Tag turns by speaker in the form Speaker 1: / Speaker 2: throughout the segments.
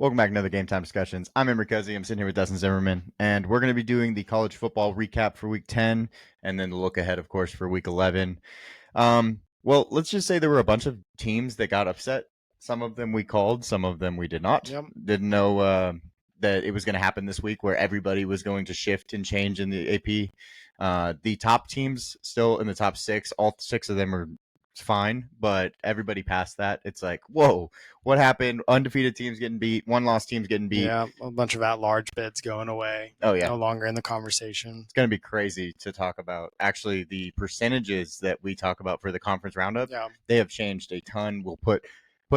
Speaker 1: Welcome back to another Game Time Discussions. I'm Emery Cuzzy. I'm sitting here with Dustin Zimmerman, and we're going to be doing the college football recap for Week 10, and then the look ahead, of course, for Week 11. Well, let's just say there were a bunch of teams that got upset. Some of them we called, some of them we did not.
Speaker 2: Yep.
Speaker 1: Didn't know that it was going to happen this week where everybody was going to shift and change in the AP. The top teams still in the top six, all six of them are fine, but everybody past that, it's like, whoa, what happened? Undefeated teams getting beat, one-loss teams getting beat.
Speaker 2: Yeah, a bunch of at-large bids going away.
Speaker 1: Oh, yeah.
Speaker 2: No longer in the conversation.
Speaker 1: It's going to be crazy to talk about. Actually, the percentages that we talk about for the conference roundup, they have changed a ton. We'll put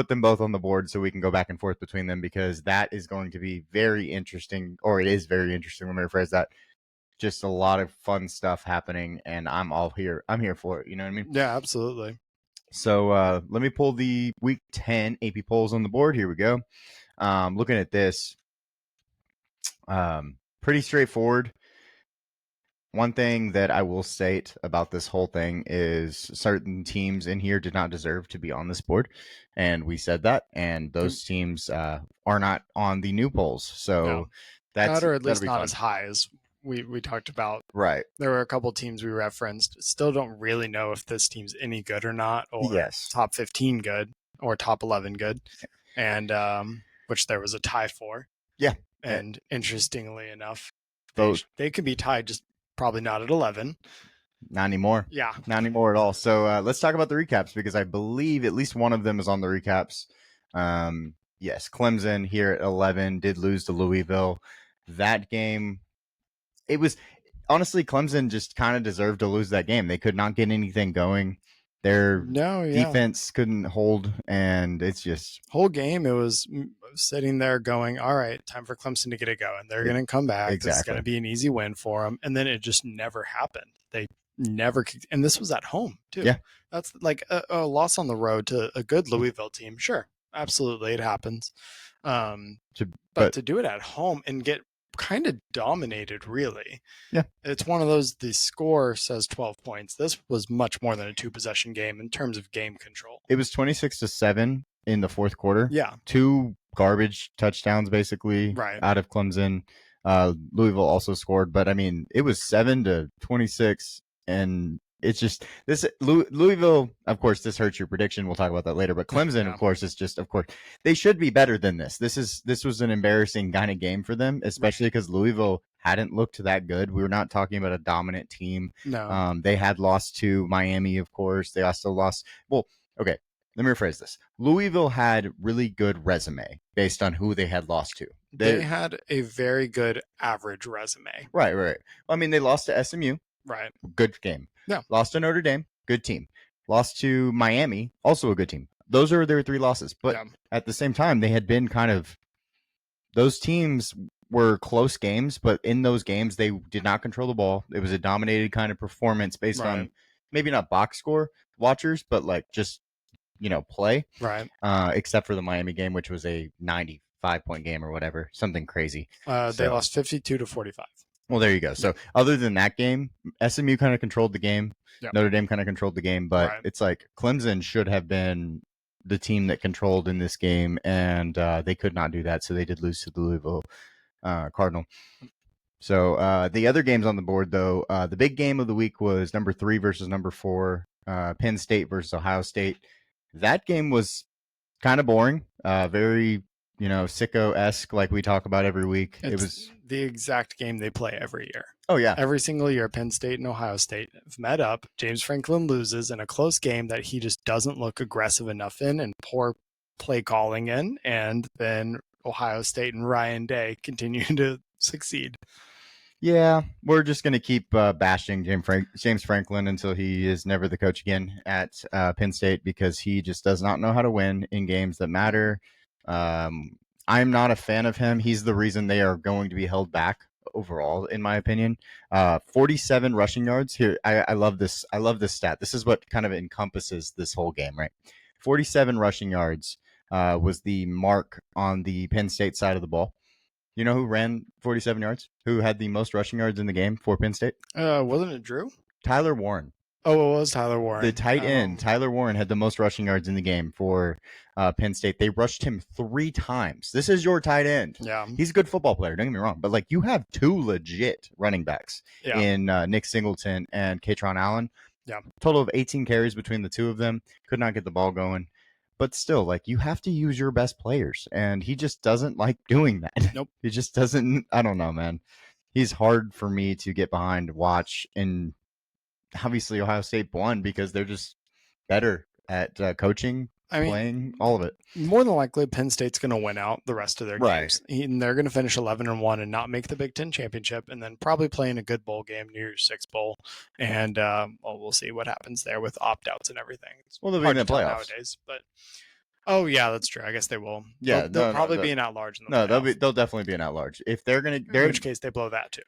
Speaker 1: them both on the board so we can go back and forth between them, because that is going to be very interesting, or it is very interesting. Let me rephrase that. Just a lot of fun stuff happening, and I'm here for it. You know what I mean?
Speaker 2: Yeah, absolutely.
Speaker 1: So let me pull the Week 10 AP polls on the board. Here we go. Looking at this, pretty straightforward. One thing that I will state about this whole thing is certain teams in here did not deserve to be on this board, and we said that, and those teams are not on the new polls. So that's
Speaker 2: or at least not
Speaker 1: fun.
Speaker 2: as high as we talked about.
Speaker 1: Right.
Speaker 2: There were a couple teams we referenced. Still don't really know if this team's any good or not, or top 15 good, or top 11 good, and which there was a tie for.
Speaker 1: Yeah.
Speaker 2: And interestingly enough,
Speaker 1: they
Speaker 2: could be tied, just probably not at 11.
Speaker 1: Not anymore.
Speaker 2: Yeah.
Speaker 1: Not anymore at all. So let's talk about the recaps, because I believe at least one of them is on the recaps. Yes, Clemson here at 11 did lose to Louisville. That game, it was honestly, Clemson just kind of deserved to lose that game. They could not get anything going. Their defense couldn't hold, and it's just
Speaker 2: whole game. It was sitting there going, all right, time for Clemson to get it going. They're going to come back.
Speaker 1: Exactly.
Speaker 2: This is going to be an easy win for them. And then it just never happened. They never kicked, and this was at home too.
Speaker 1: Yeah.
Speaker 2: That's like a loss on the road to a good Louisville team. Sure. Absolutely. It happens. But to do it at home and get kind of dominated, really.
Speaker 1: Yeah.
Speaker 2: It's one of those, the score says 12 points. This was much more than a 2-possession game in terms of game control.
Speaker 1: It was 26-7 in the fourth quarter.
Speaker 2: Yeah.
Speaker 1: 2 garbage touchdowns basically out of Clemson. Louisville also scored, but I mean, it was 7-26, and it's just this Louisville. Of course, this hurts your prediction. We'll talk about that later. But Clemson, of course, is just, of course, they should be better than this. This was an embarrassing kind of game for them, especially because Louisville hadn't looked that good. We were not talking about a dominant team.
Speaker 2: No.
Speaker 1: They had lost to Miami, of course. They also lost. Well, okay. Let me rephrase this. Louisville had really good resume based on who they had lost to.
Speaker 2: They had a very good average resume.
Speaker 1: Right. I mean, they lost to SMU.
Speaker 2: Right.
Speaker 1: Good game.
Speaker 2: Yeah.
Speaker 1: Lost to Notre Dame. Good team. Lost to Miami. Also a good team. Those are their 3 losses. But at the same time, they had been those teams were close games, but in those games, they did not control the ball. It was a dominated kind of performance based on maybe not box score watchers, but like just, play.
Speaker 2: Right.
Speaker 1: Except for the Miami game, which was a 95-point game or whatever. Something crazy.
Speaker 2: They lost 52-45.
Speaker 1: Well, there you go. So other than that game, SMU kind of controlled the game.
Speaker 2: Yep.
Speaker 1: Notre Dame kind of controlled the game, but it's like Clemson should have been the team that controlled in this game, and they could not do that. So they did lose to the Louisville Cardinal. So the other games on the board, though, the big game of the week was number 3 versus number 4, Penn State versus Ohio State. That game was kind of boring, very sicko-esque, like we talk about every week. It was
Speaker 2: the exact game they play every year.
Speaker 1: Oh, yeah.
Speaker 2: Every single year, Penn State and Ohio State have met up. James Franklin loses in a close game that he just doesn't look aggressive enough in, and poor play calling in. And then Ohio State and Ryan Day continue to succeed.
Speaker 1: Yeah, we're just going to keep bashing James Franklin until he is never the coach again at Penn State, because he just does not know how to win in games that matter. I'm not a fan of him. He's the reason they are going to be held back overall, in my opinion. 47 rushing yards here. I love this. I love this stat. This is what kind of encompasses this whole game, right? 47 rushing yards was the mark on the Penn State side of the ball. You know who ran 47 yards? Who had the most rushing yards in the game for Penn State?
Speaker 2: Wasn't it Drew?
Speaker 1: Tyler Warren.
Speaker 2: Oh, it was Tyler Warren.
Speaker 1: The tight end, Tyler Warren, had the most rushing yards in the game for Penn State. They rushed him 3 times. This is your tight end.
Speaker 2: Yeah.
Speaker 1: He's a good football player, don't get me wrong. But, like, you have 2 legit running backs in Nick Singleton and Katron Allen.
Speaker 2: Yeah.
Speaker 1: Total of 18 carries between the two of them. Could not get the ball going. But still, like, you have to use your best players. And he just doesn't like doing that.
Speaker 2: Nope.
Speaker 1: He just doesn't. I don't know, man. He's hard for me to get behind, watch, and obviously Ohio State won because they're just better at coaching, playing, all of it.
Speaker 2: More than likely, Penn State's going to win out the rest of their
Speaker 1: Right.
Speaker 2: games. And they're going to finish 11-1 and not make the Big Ten championship, and then probably play in a good bowl game, New Year's Six bowl. And we'll see what happens there with opt-outs and everything. It's
Speaker 1: Well, they'll be in the playoffs
Speaker 2: nowadays, but oh yeah, that's true. I guess they will.
Speaker 1: Yeah,
Speaker 2: they'll probably be an at-large. In the
Speaker 1: no,
Speaker 2: playoff.
Speaker 1: they'll definitely be an at-large if they're going to.
Speaker 2: In which case, they blow that too.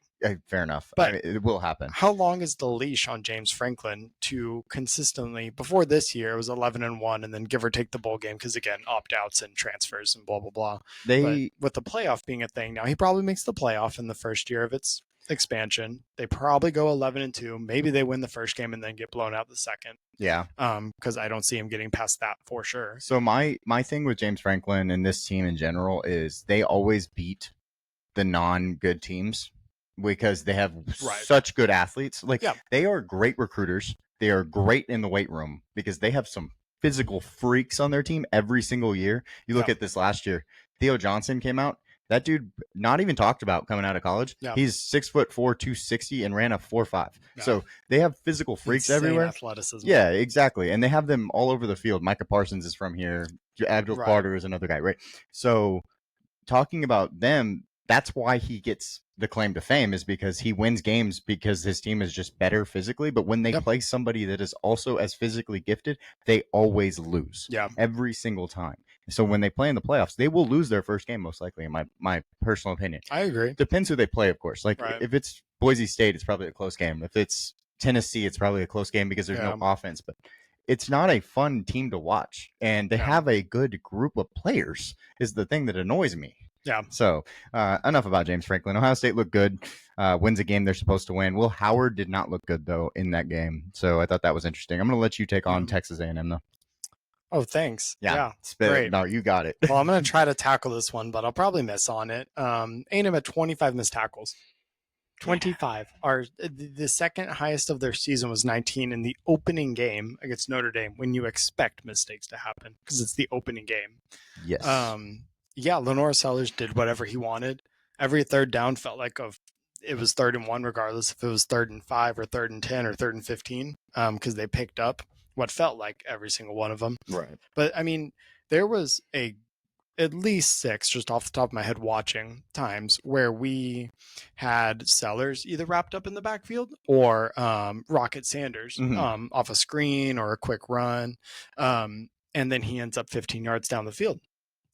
Speaker 1: Fair enough,
Speaker 2: but
Speaker 1: I mean, it will happen.
Speaker 2: How long is the leash on James Franklin to consistently? Before this year, it was 11-1, and then give or take the bowl game because again, opt-outs and transfers and blah blah blah. But with the playoff being a thing now, he probably makes the playoff in the first year of its expansion. They probably go 11-2. Maybe they win the first game and then get blown out the second.
Speaker 1: Yeah.
Speaker 2: Because I don't see him getting past that for sure.
Speaker 1: So my thing with James Franklin and this team in general is they always beat the non-good teams because they have such good athletes. Like, they are great recruiters. They are great in the weight room because they have some physical freaks on their team every single year. You look at this last year, Theo Johnson came out. That dude, not even talked about coming out of college. Yeah. He's 6'4", 260, and ran a 4.5. Yeah. So they have physical freaks everywhere.
Speaker 2: Athleticism.
Speaker 1: Yeah, exactly. And they have them all over the field. Micah Parsons is from here. Abdul Carter is another guy, right? So talking about them, that's why he gets the claim to fame, is because he wins games because his team is just better physically. But when they play somebody that is also as physically gifted, they always lose.
Speaker 2: Yeah.
Speaker 1: Every single time. So when they play in the playoffs, they will lose their first game, most likely, in my personal opinion.
Speaker 2: I agree.
Speaker 1: Depends who they play, of course. Like, if it's Boise State, it's probably a close game. If it's Tennessee, it's probably a close game because there's no offense. But it's not a fun team to watch. And they have a good group of players is the thing that annoys me.
Speaker 2: Yeah.
Speaker 1: So enough about James Franklin. Ohio State looked good, wins a game they're supposed to win. Will Howard did not look good, though, in that game. So I thought that was interesting. I'm going to let you take on Texas A&M, though.
Speaker 2: Oh, thanks. Yeah.
Speaker 1: Great. No, you got it.
Speaker 2: Well, I'm going to try to tackle this one, but I'll probably miss on it. A&M had 25 missed tackles. 25. The second highest of their season was 19 in the opening game against Notre Dame, when you expect mistakes to happen because it's the opening game.
Speaker 1: Yes.
Speaker 2: Lenore Sellers did whatever he wanted. Every third down felt like it was 3rd and 1, regardless if it was 3rd and 5 or 3rd and 10 or 3rd and 15, because they picked up what felt like every single one of them.
Speaker 1: Right.
Speaker 2: But I mean, there was at least 6, just off the top of my head, watching times where we had Sellers either wrapped up in the backfield or Rocket Sanders off a screen or a quick run. And then he ends up 15 yards down the field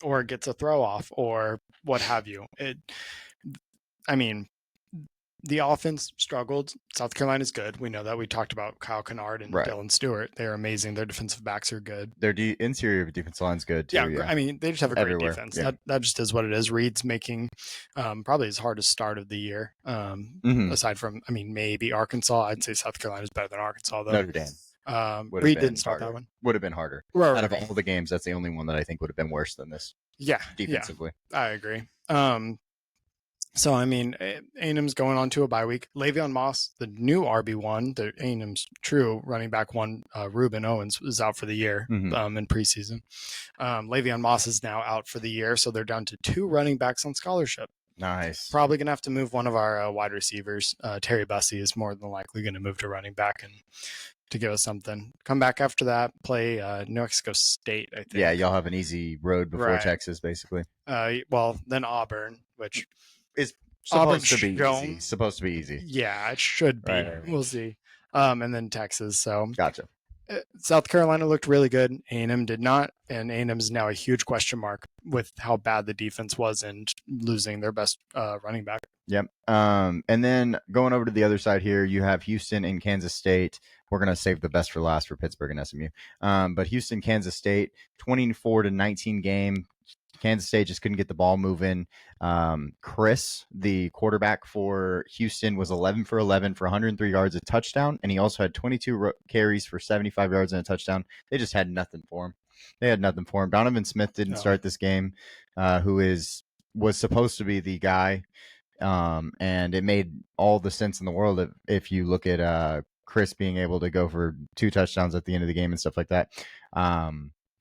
Speaker 2: or gets a throw off or what have you. The offense struggled. South Carolina's good. We know that. We talked about Kyle Kennard and Dylan Stewart. They're amazing. Their defensive backs are good.
Speaker 1: Their interior defense line's good, too.
Speaker 2: Yeah. I mean, they just have a great defense. Yeah. That just is what it is. Reed's making probably his hardest start of the year. Aside from, maybe Arkansas. I'd say South Carolina's better than Arkansas, though.
Speaker 1: Notre Dame.
Speaker 2: Reed didn't start that one.
Speaker 1: Would have been harder. Right. Out of all the games, that's the only one that I think would have been worse than this.
Speaker 2: Yeah.
Speaker 1: Defensively.
Speaker 2: Yeah, I agree. So, A&M's going on to a bye week. Le'Veon Moss, the new RB1, the A&M's true running back one, Reuben Owens, is out for the year in preseason. Le'Veon Moss is now out for the year, so they're down to 2 running backs on scholarship.
Speaker 1: Nice.
Speaker 2: Probably going to have to move one of our wide receivers. Terry Bussey is more than likely going to move to running back and to give us something. Come back after that, play New Mexico State, I think.
Speaker 1: Yeah, y'all have an easy road before Texas, basically.
Speaker 2: Then Auburn, which
Speaker 1: is supposed to be easy.
Speaker 2: Yeah, it should be. Right. We'll see. And then Texas. So
Speaker 1: gotcha.
Speaker 2: South Carolina looked really good. A&M did not, and A&M is now a huge question mark with how bad the defense was and losing their best running back.
Speaker 1: Yep. And then going over to the other side here, you have Houston and Kansas State. We're going to save the best for last for Pittsburgh and SMU. But Houston, Kansas State, 24-19 game. Kansas State just couldn't get the ball moving. Chris, the quarterback for Houston, was 11 for 11 for 103 yards, a touchdown, and he also had 22 carries for 75 yards and a touchdown. They just had nothing for him. Donovan Smith didn't start this game, who was supposed to be the guy, and it made all the sense in the world if you look at Chris being able to go for 2 touchdowns at the end of the game and stuff like that.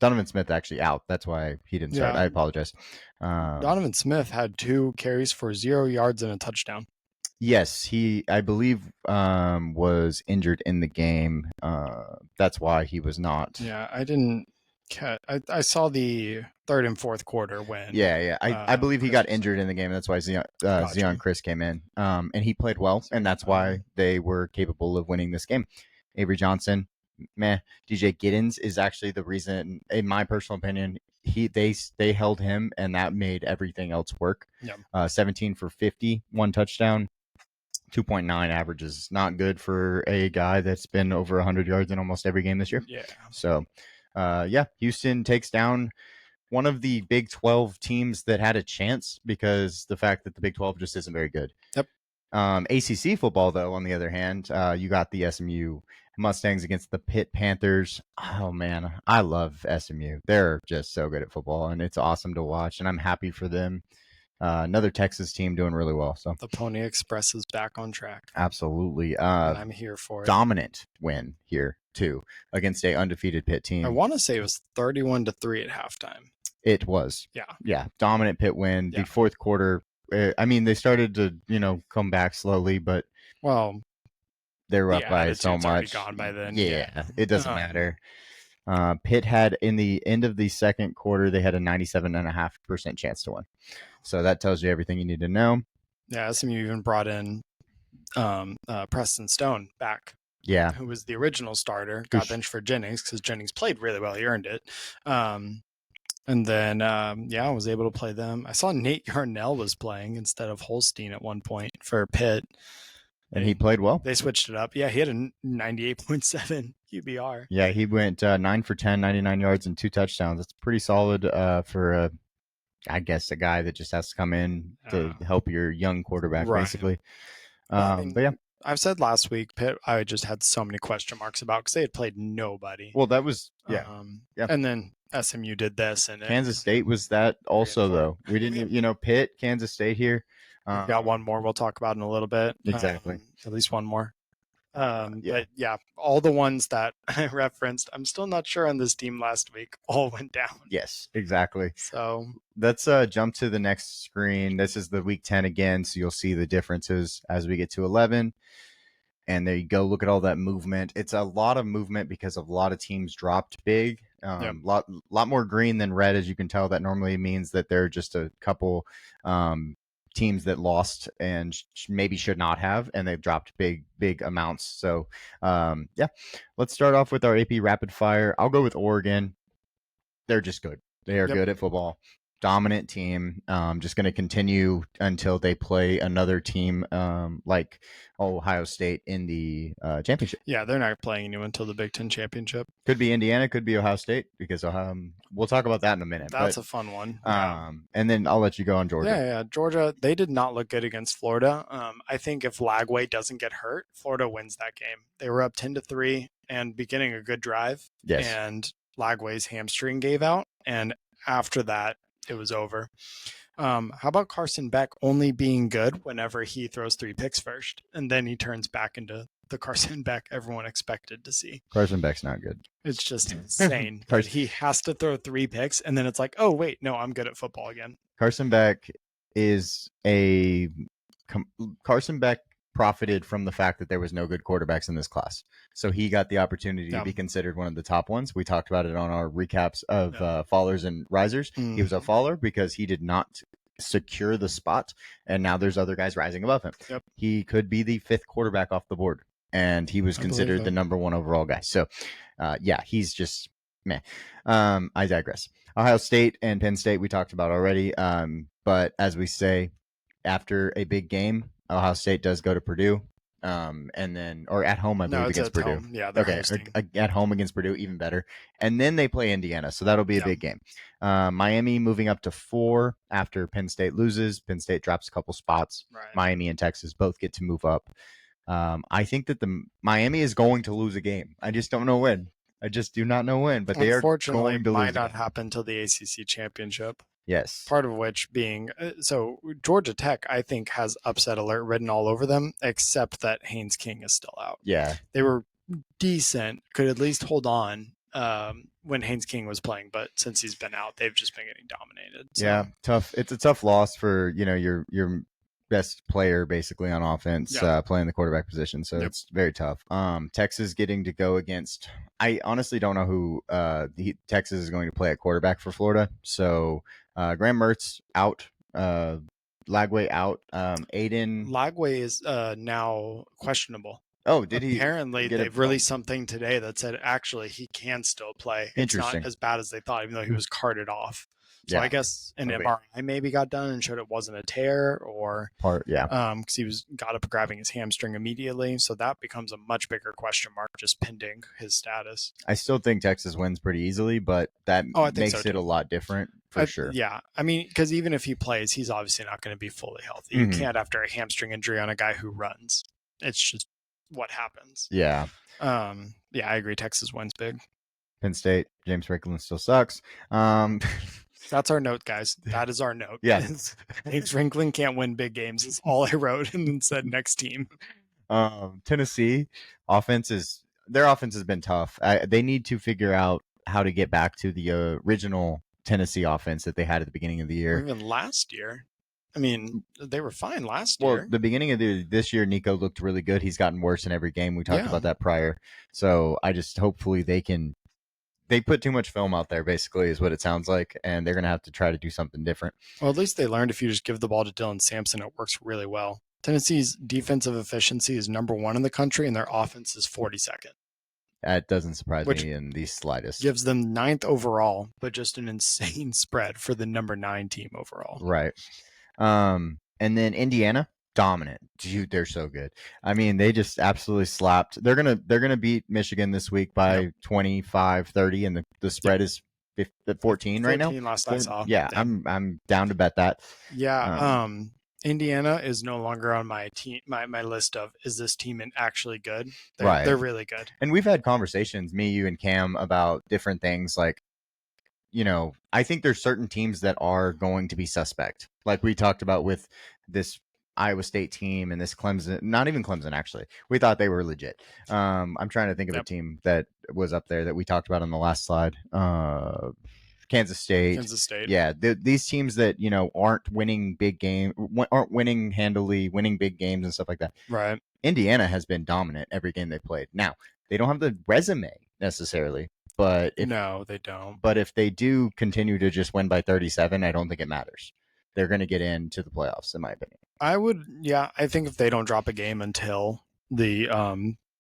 Speaker 1: Donovan Smith actually out. That's why he didn't start. I apologize.
Speaker 2: Donovan Smith had 2 carries for 0 yards and a touchdown.
Speaker 1: Yes, he, I believe, was injured in the game. That's why he was not.
Speaker 2: Yeah, I didn't catch. I saw the third and fourth quarter when.
Speaker 1: Yeah. I believe he got injured in the game. That's why Zion Chris came in. And he played well, and that's why they were capable of winning this game. Avery Johnson, meh. DJ Giddens is actually the reason, in my personal opinion. They held him, and that made everything else work. 17 for 50, 1 touchdown. 2.9 average is not good for a guy that's been over 100 yards in almost every game this year.
Speaker 2: Yeah.
Speaker 1: So, Houston takes down one of the Big 12 teams that had a chance, because the fact that the Big 12 just isn't very good.
Speaker 2: Yep.
Speaker 1: ACC football, though, on the other hand, you got the SMU Mustangs against the Pitt Panthers. Oh, man, I love SMU. They're just so good at football, and it's awesome to watch, and I'm happy for them. Another Texas team doing really well. So
Speaker 2: the Pony Express is back on track.
Speaker 1: Absolutely.
Speaker 2: And I'm here for it.
Speaker 1: Dominant win here, too, against a undefeated Pitt team.
Speaker 2: I want to say it was 31-3 at halftime.
Speaker 1: It was. Yeah. Dominant Pitt win. The fourth quarter, they started to, come back slowly, but they were up by so much.
Speaker 2: Gone by then.
Speaker 1: Yeah, it doesn't matter. Pitt had, in the end of the second quarter, they had a 97.5% chance to win. So that tells you everything you need to know.
Speaker 2: Yeah, SMU even brought in Preston Stone back.
Speaker 1: Yeah.
Speaker 2: Who was the original starter, got benched for Jennings because Jennings played really well. He earned it. And then, I was able to play them. I saw Nate Yarnell was playing instead of Holstein at one point for Pitt.
Speaker 1: And he played well.
Speaker 2: They switched it up. Yeah, he had a 98.7 QBR.
Speaker 1: Yeah, he went 9 for 10, 99 yards and 2 touchdowns. That's pretty solid for I guess a guy that just has to come in to help your young quarterback, basically. But yeah.
Speaker 2: I've said last week, Pitt, I just had so many question marks about because they had played nobody.
Speaker 1: Well, that was,
Speaker 2: And then SMU did this. And
Speaker 1: Kansas State was that also, though. We didn't, Pitt, Kansas State here.
Speaker 2: We've got one more we'll talk about in a little bit.
Speaker 1: Exactly.
Speaker 2: At least one more. But all the ones that I referenced, I'm still not sure on this team last week, all went down.
Speaker 1: Yes, exactly.
Speaker 2: So
Speaker 1: let's jump to the next screen. This is the week 10 again, so you'll see the differences as we get to 11. And there you go. Look at all that movement. It's a lot of movement because a lot of teams dropped big. Lot more green than red, as you can tell. That normally means that there are just a couple teams that lost and maybe should not have, and they've dropped big amounts. So let's start off with our AP rapid fire. I'll go with Oregon. They're just good. They are good at football. Dominant team. Just going to continue until they play another team like Ohio State in the championship.
Speaker 2: Yeah, they're not playing anyone until the Big Ten championship.
Speaker 1: Could be Indiana, could be Ohio State, because we'll talk about that in a minute.
Speaker 2: That's a fun one.
Speaker 1: And then I'll let you go on Georgia.
Speaker 2: Yeah, Georgia, they did not look good against Florida. I think if Lagway doesn't get hurt, Florida wins that game. They were up 10-3 and beginning a good drive.
Speaker 1: Yes.
Speaker 2: And Lagway's hamstring gave out, and after that, it was over. How about Carson Beck only being good whenever he throws 3 picks first, and then he turns back into the Carson Beck everyone expected to see?
Speaker 1: Carson Beck's not good.
Speaker 2: It's just insane. He has to throw 3 picks, and then it's like, oh, wait, no, I'm good at football again.
Speaker 1: Carson Beck profited from the fact that there was no good quarterbacks in this class. So he got the opportunity to be considered one of the top ones. We talked about it on our recaps of fallers and risers. Mm-hmm. He was a faller because he did not secure the spot, and now there's other guys rising above him.
Speaker 2: Yep.
Speaker 1: He could be the 5th quarterback off the board, and he was considered the number 1 overall guy. So, he's just meh. I digress. Ohio State and Penn State we talked about already, but as we say, after a big game, Ohio State does go to Purdue. and then or at home, I
Speaker 2: No,
Speaker 1: believe
Speaker 2: it's
Speaker 1: against
Speaker 2: at
Speaker 1: Purdue.
Speaker 2: home. Yeah, they're
Speaker 1: Okay,
Speaker 2: hosting.
Speaker 1: at home against Purdue, even better. And then they play Indiana, so that'll be a big game. Miami moving up to 4 after Penn State loses. Penn State drops a couple spots.
Speaker 2: Right.
Speaker 1: Miami and Texas both get to move up. I think that the Miami is going to lose a game. I just don't know when. I just do not know when, but they are
Speaker 2: Unfortunately,
Speaker 1: going to
Speaker 2: might
Speaker 1: lose.
Speaker 2: not happen till the ACC championship.
Speaker 1: Yes.
Speaker 2: Part of which being so Georgia Tech, I think, has upset alert written all over them, except that Haynes King is still out.
Speaker 1: Yeah.
Speaker 2: They were decent, could at least hold on when Haynes King was playing, but since he's been out, they've just been getting dominated. So.
Speaker 1: Yeah, tough. It's a tough loss for your best player basically on offense, playing the quarterback position. So it's very tough. Texas getting to go against. I honestly don't know who Texas is going to play at quarterback for Florida. So Graham Mertz out. Lagway out. Aiden
Speaker 2: Lagway is now questionable.
Speaker 1: Oh, did he?
Speaker 2: Apparently, they've released something today that said actually he can still play. It's not as bad as they thought, even though he was carted off. So I guess an MRI maybe got done and showed it wasn't a tear or because he got up grabbing his hamstring immediately. So that becomes a much bigger question mark, just pending his status.
Speaker 1: I still think Texas wins pretty easily, but that makes it a lot different for sure.
Speaker 2: Yeah, I mean, because even if he plays, he's obviously not going to be fully healthy. You can't after a hamstring injury on a guy who runs. It's just what happens.
Speaker 1: Yeah.
Speaker 2: I agree. Texas wins big.
Speaker 1: Penn State, James Franklin still sucks.
Speaker 2: That's our note, guys. That is our note.
Speaker 1: Yeah.
Speaker 2: James Franklin can't win big games. Is all I wrote and then said next team.
Speaker 1: Tennessee their offense has been tough. They need to figure out how to get back to the original Tennessee offense that they had at the beginning of the year.
Speaker 2: Or even last year. I mean, they were fine last year.
Speaker 1: Well, the beginning of this year, Nico looked really good. He's gotten worse in every game. We talked about that prior. So I just hopefully they put too much film out there, basically, is what it sounds like, and they're going to have to try to do something different.
Speaker 2: Well, at least they learned if you just give the ball to Dylan Sampson, it works really well. Tennessee's defensive efficiency is number 1 in the country, and their offense is 42nd.
Speaker 1: That doesn't surprise me in the slightest.
Speaker 2: Gives them 9th overall, but just an insane spread for the number 9 team overall.
Speaker 1: Right. And then Indiana, dominant. Dude, they're so good. I mean, they just absolutely slapped. They're gonna beat Michigan this week by 25-30, and the spread is 14 right now.
Speaker 2: 14 last I saw.
Speaker 1: Yeah, I'm down to bet that.
Speaker 2: Yeah. Indiana is no longer on my list of is this team actually good? They're really good.
Speaker 1: And we've had conversations, me, you, and Cam, about different things like, I think there's certain teams that are going to be suspect. Like we talked about with this Iowa State team and this Clemson, not even Clemson, actually. We thought they were legit. I'm trying to think of a team that was up there that we talked about on the last slide. Kansas State. Yeah, these teams that, aren't winning aren't winning handily, winning big games and stuff like that.
Speaker 2: Right.
Speaker 1: Indiana has been dominant every game they played. Now, they don't have the resume necessarily. But
Speaker 2: no, they don't.
Speaker 1: But if they do continue to just win by 37, I don't think it matters. They're going to get into the playoffs, in my opinion.
Speaker 2: I think if they don't drop a game until the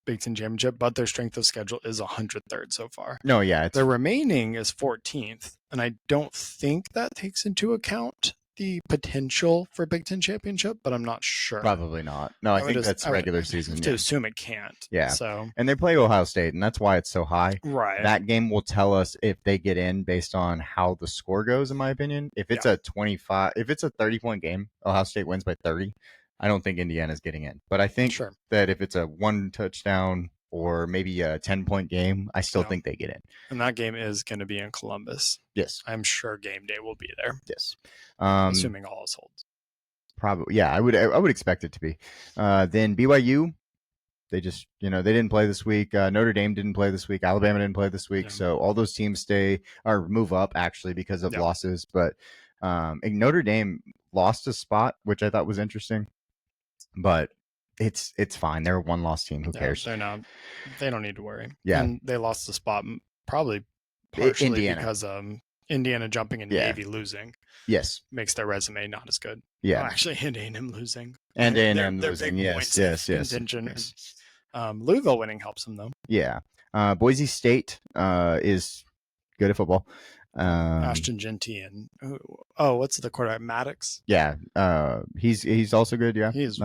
Speaker 2: Big Ten Championship, but their strength of schedule is 103rd so far.
Speaker 1: No, yeah.
Speaker 2: Their remaining is 14th, and I don't think that takes into account the potential for Big Ten Championship, but I'm not sure.
Speaker 1: Probably not. No, I think that's regular season.
Speaker 2: To assume it can't.
Speaker 1: Yeah.
Speaker 2: So,
Speaker 1: and they play Ohio State, and that's why it's so high.
Speaker 2: Right.
Speaker 1: That game will tell us if they get in based on how the score goes, in my opinion. If it's a 30-point game, Ohio State wins by 30. I don't think Indiana's getting in. But I think that if it's a 1 touchdown or maybe a 10-point game, I still think they get in.
Speaker 2: And that game is going to be in Columbus.
Speaker 1: Yes.
Speaker 2: I'm sure game day will be there.
Speaker 1: Yes.
Speaker 2: Assuming all else holds.
Speaker 1: Probably. Yeah, I would expect it to be. Then BYU, they just, they didn't play this week. Notre Dame didn't play this week. Alabama didn't play this week. Yeah. So all those teams move up actually because of losses. But Notre Dame lost a spot, which I thought was interesting. But it's fine. They're a 1-loss team. Who cares?
Speaker 2: They're not. They don't need to worry.
Speaker 1: Yeah.
Speaker 2: And they lost the spot partially because Indiana jumping and Navy losing.
Speaker 1: Yes.
Speaker 2: Makes their resume not as good.
Speaker 1: Yeah.
Speaker 2: Well, actually, and A&M losing.
Speaker 1: And A&M losing.
Speaker 2: Yes. Louisville winning helps them though.
Speaker 1: Yeah. Boise State is good at football.
Speaker 2: Ashton Genty and what's the quarterback? Maddox.
Speaker 1: Yeah, he's also good. Yeah,
Speaker 2: he's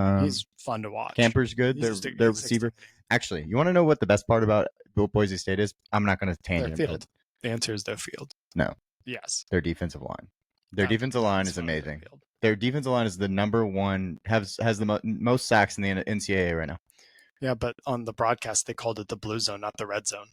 Speaker 2: fun to watch.
Speaker 1: Camper's good. Their receiver. Actually, you want to know what the best part about Boise State is? I'm not going to tangent.
Speaker 2: Their field. The answer is their field.
Speaker 1: No.
Speaker 2: Yes.
Speaker 1: Their defensive line. Their defensive line is amazing. Their defensive line is the number one, has the most sacks in the NCAA right now.
Speaker 2: Yeah, but on the broadcast they called it the blue zone, not the red zone.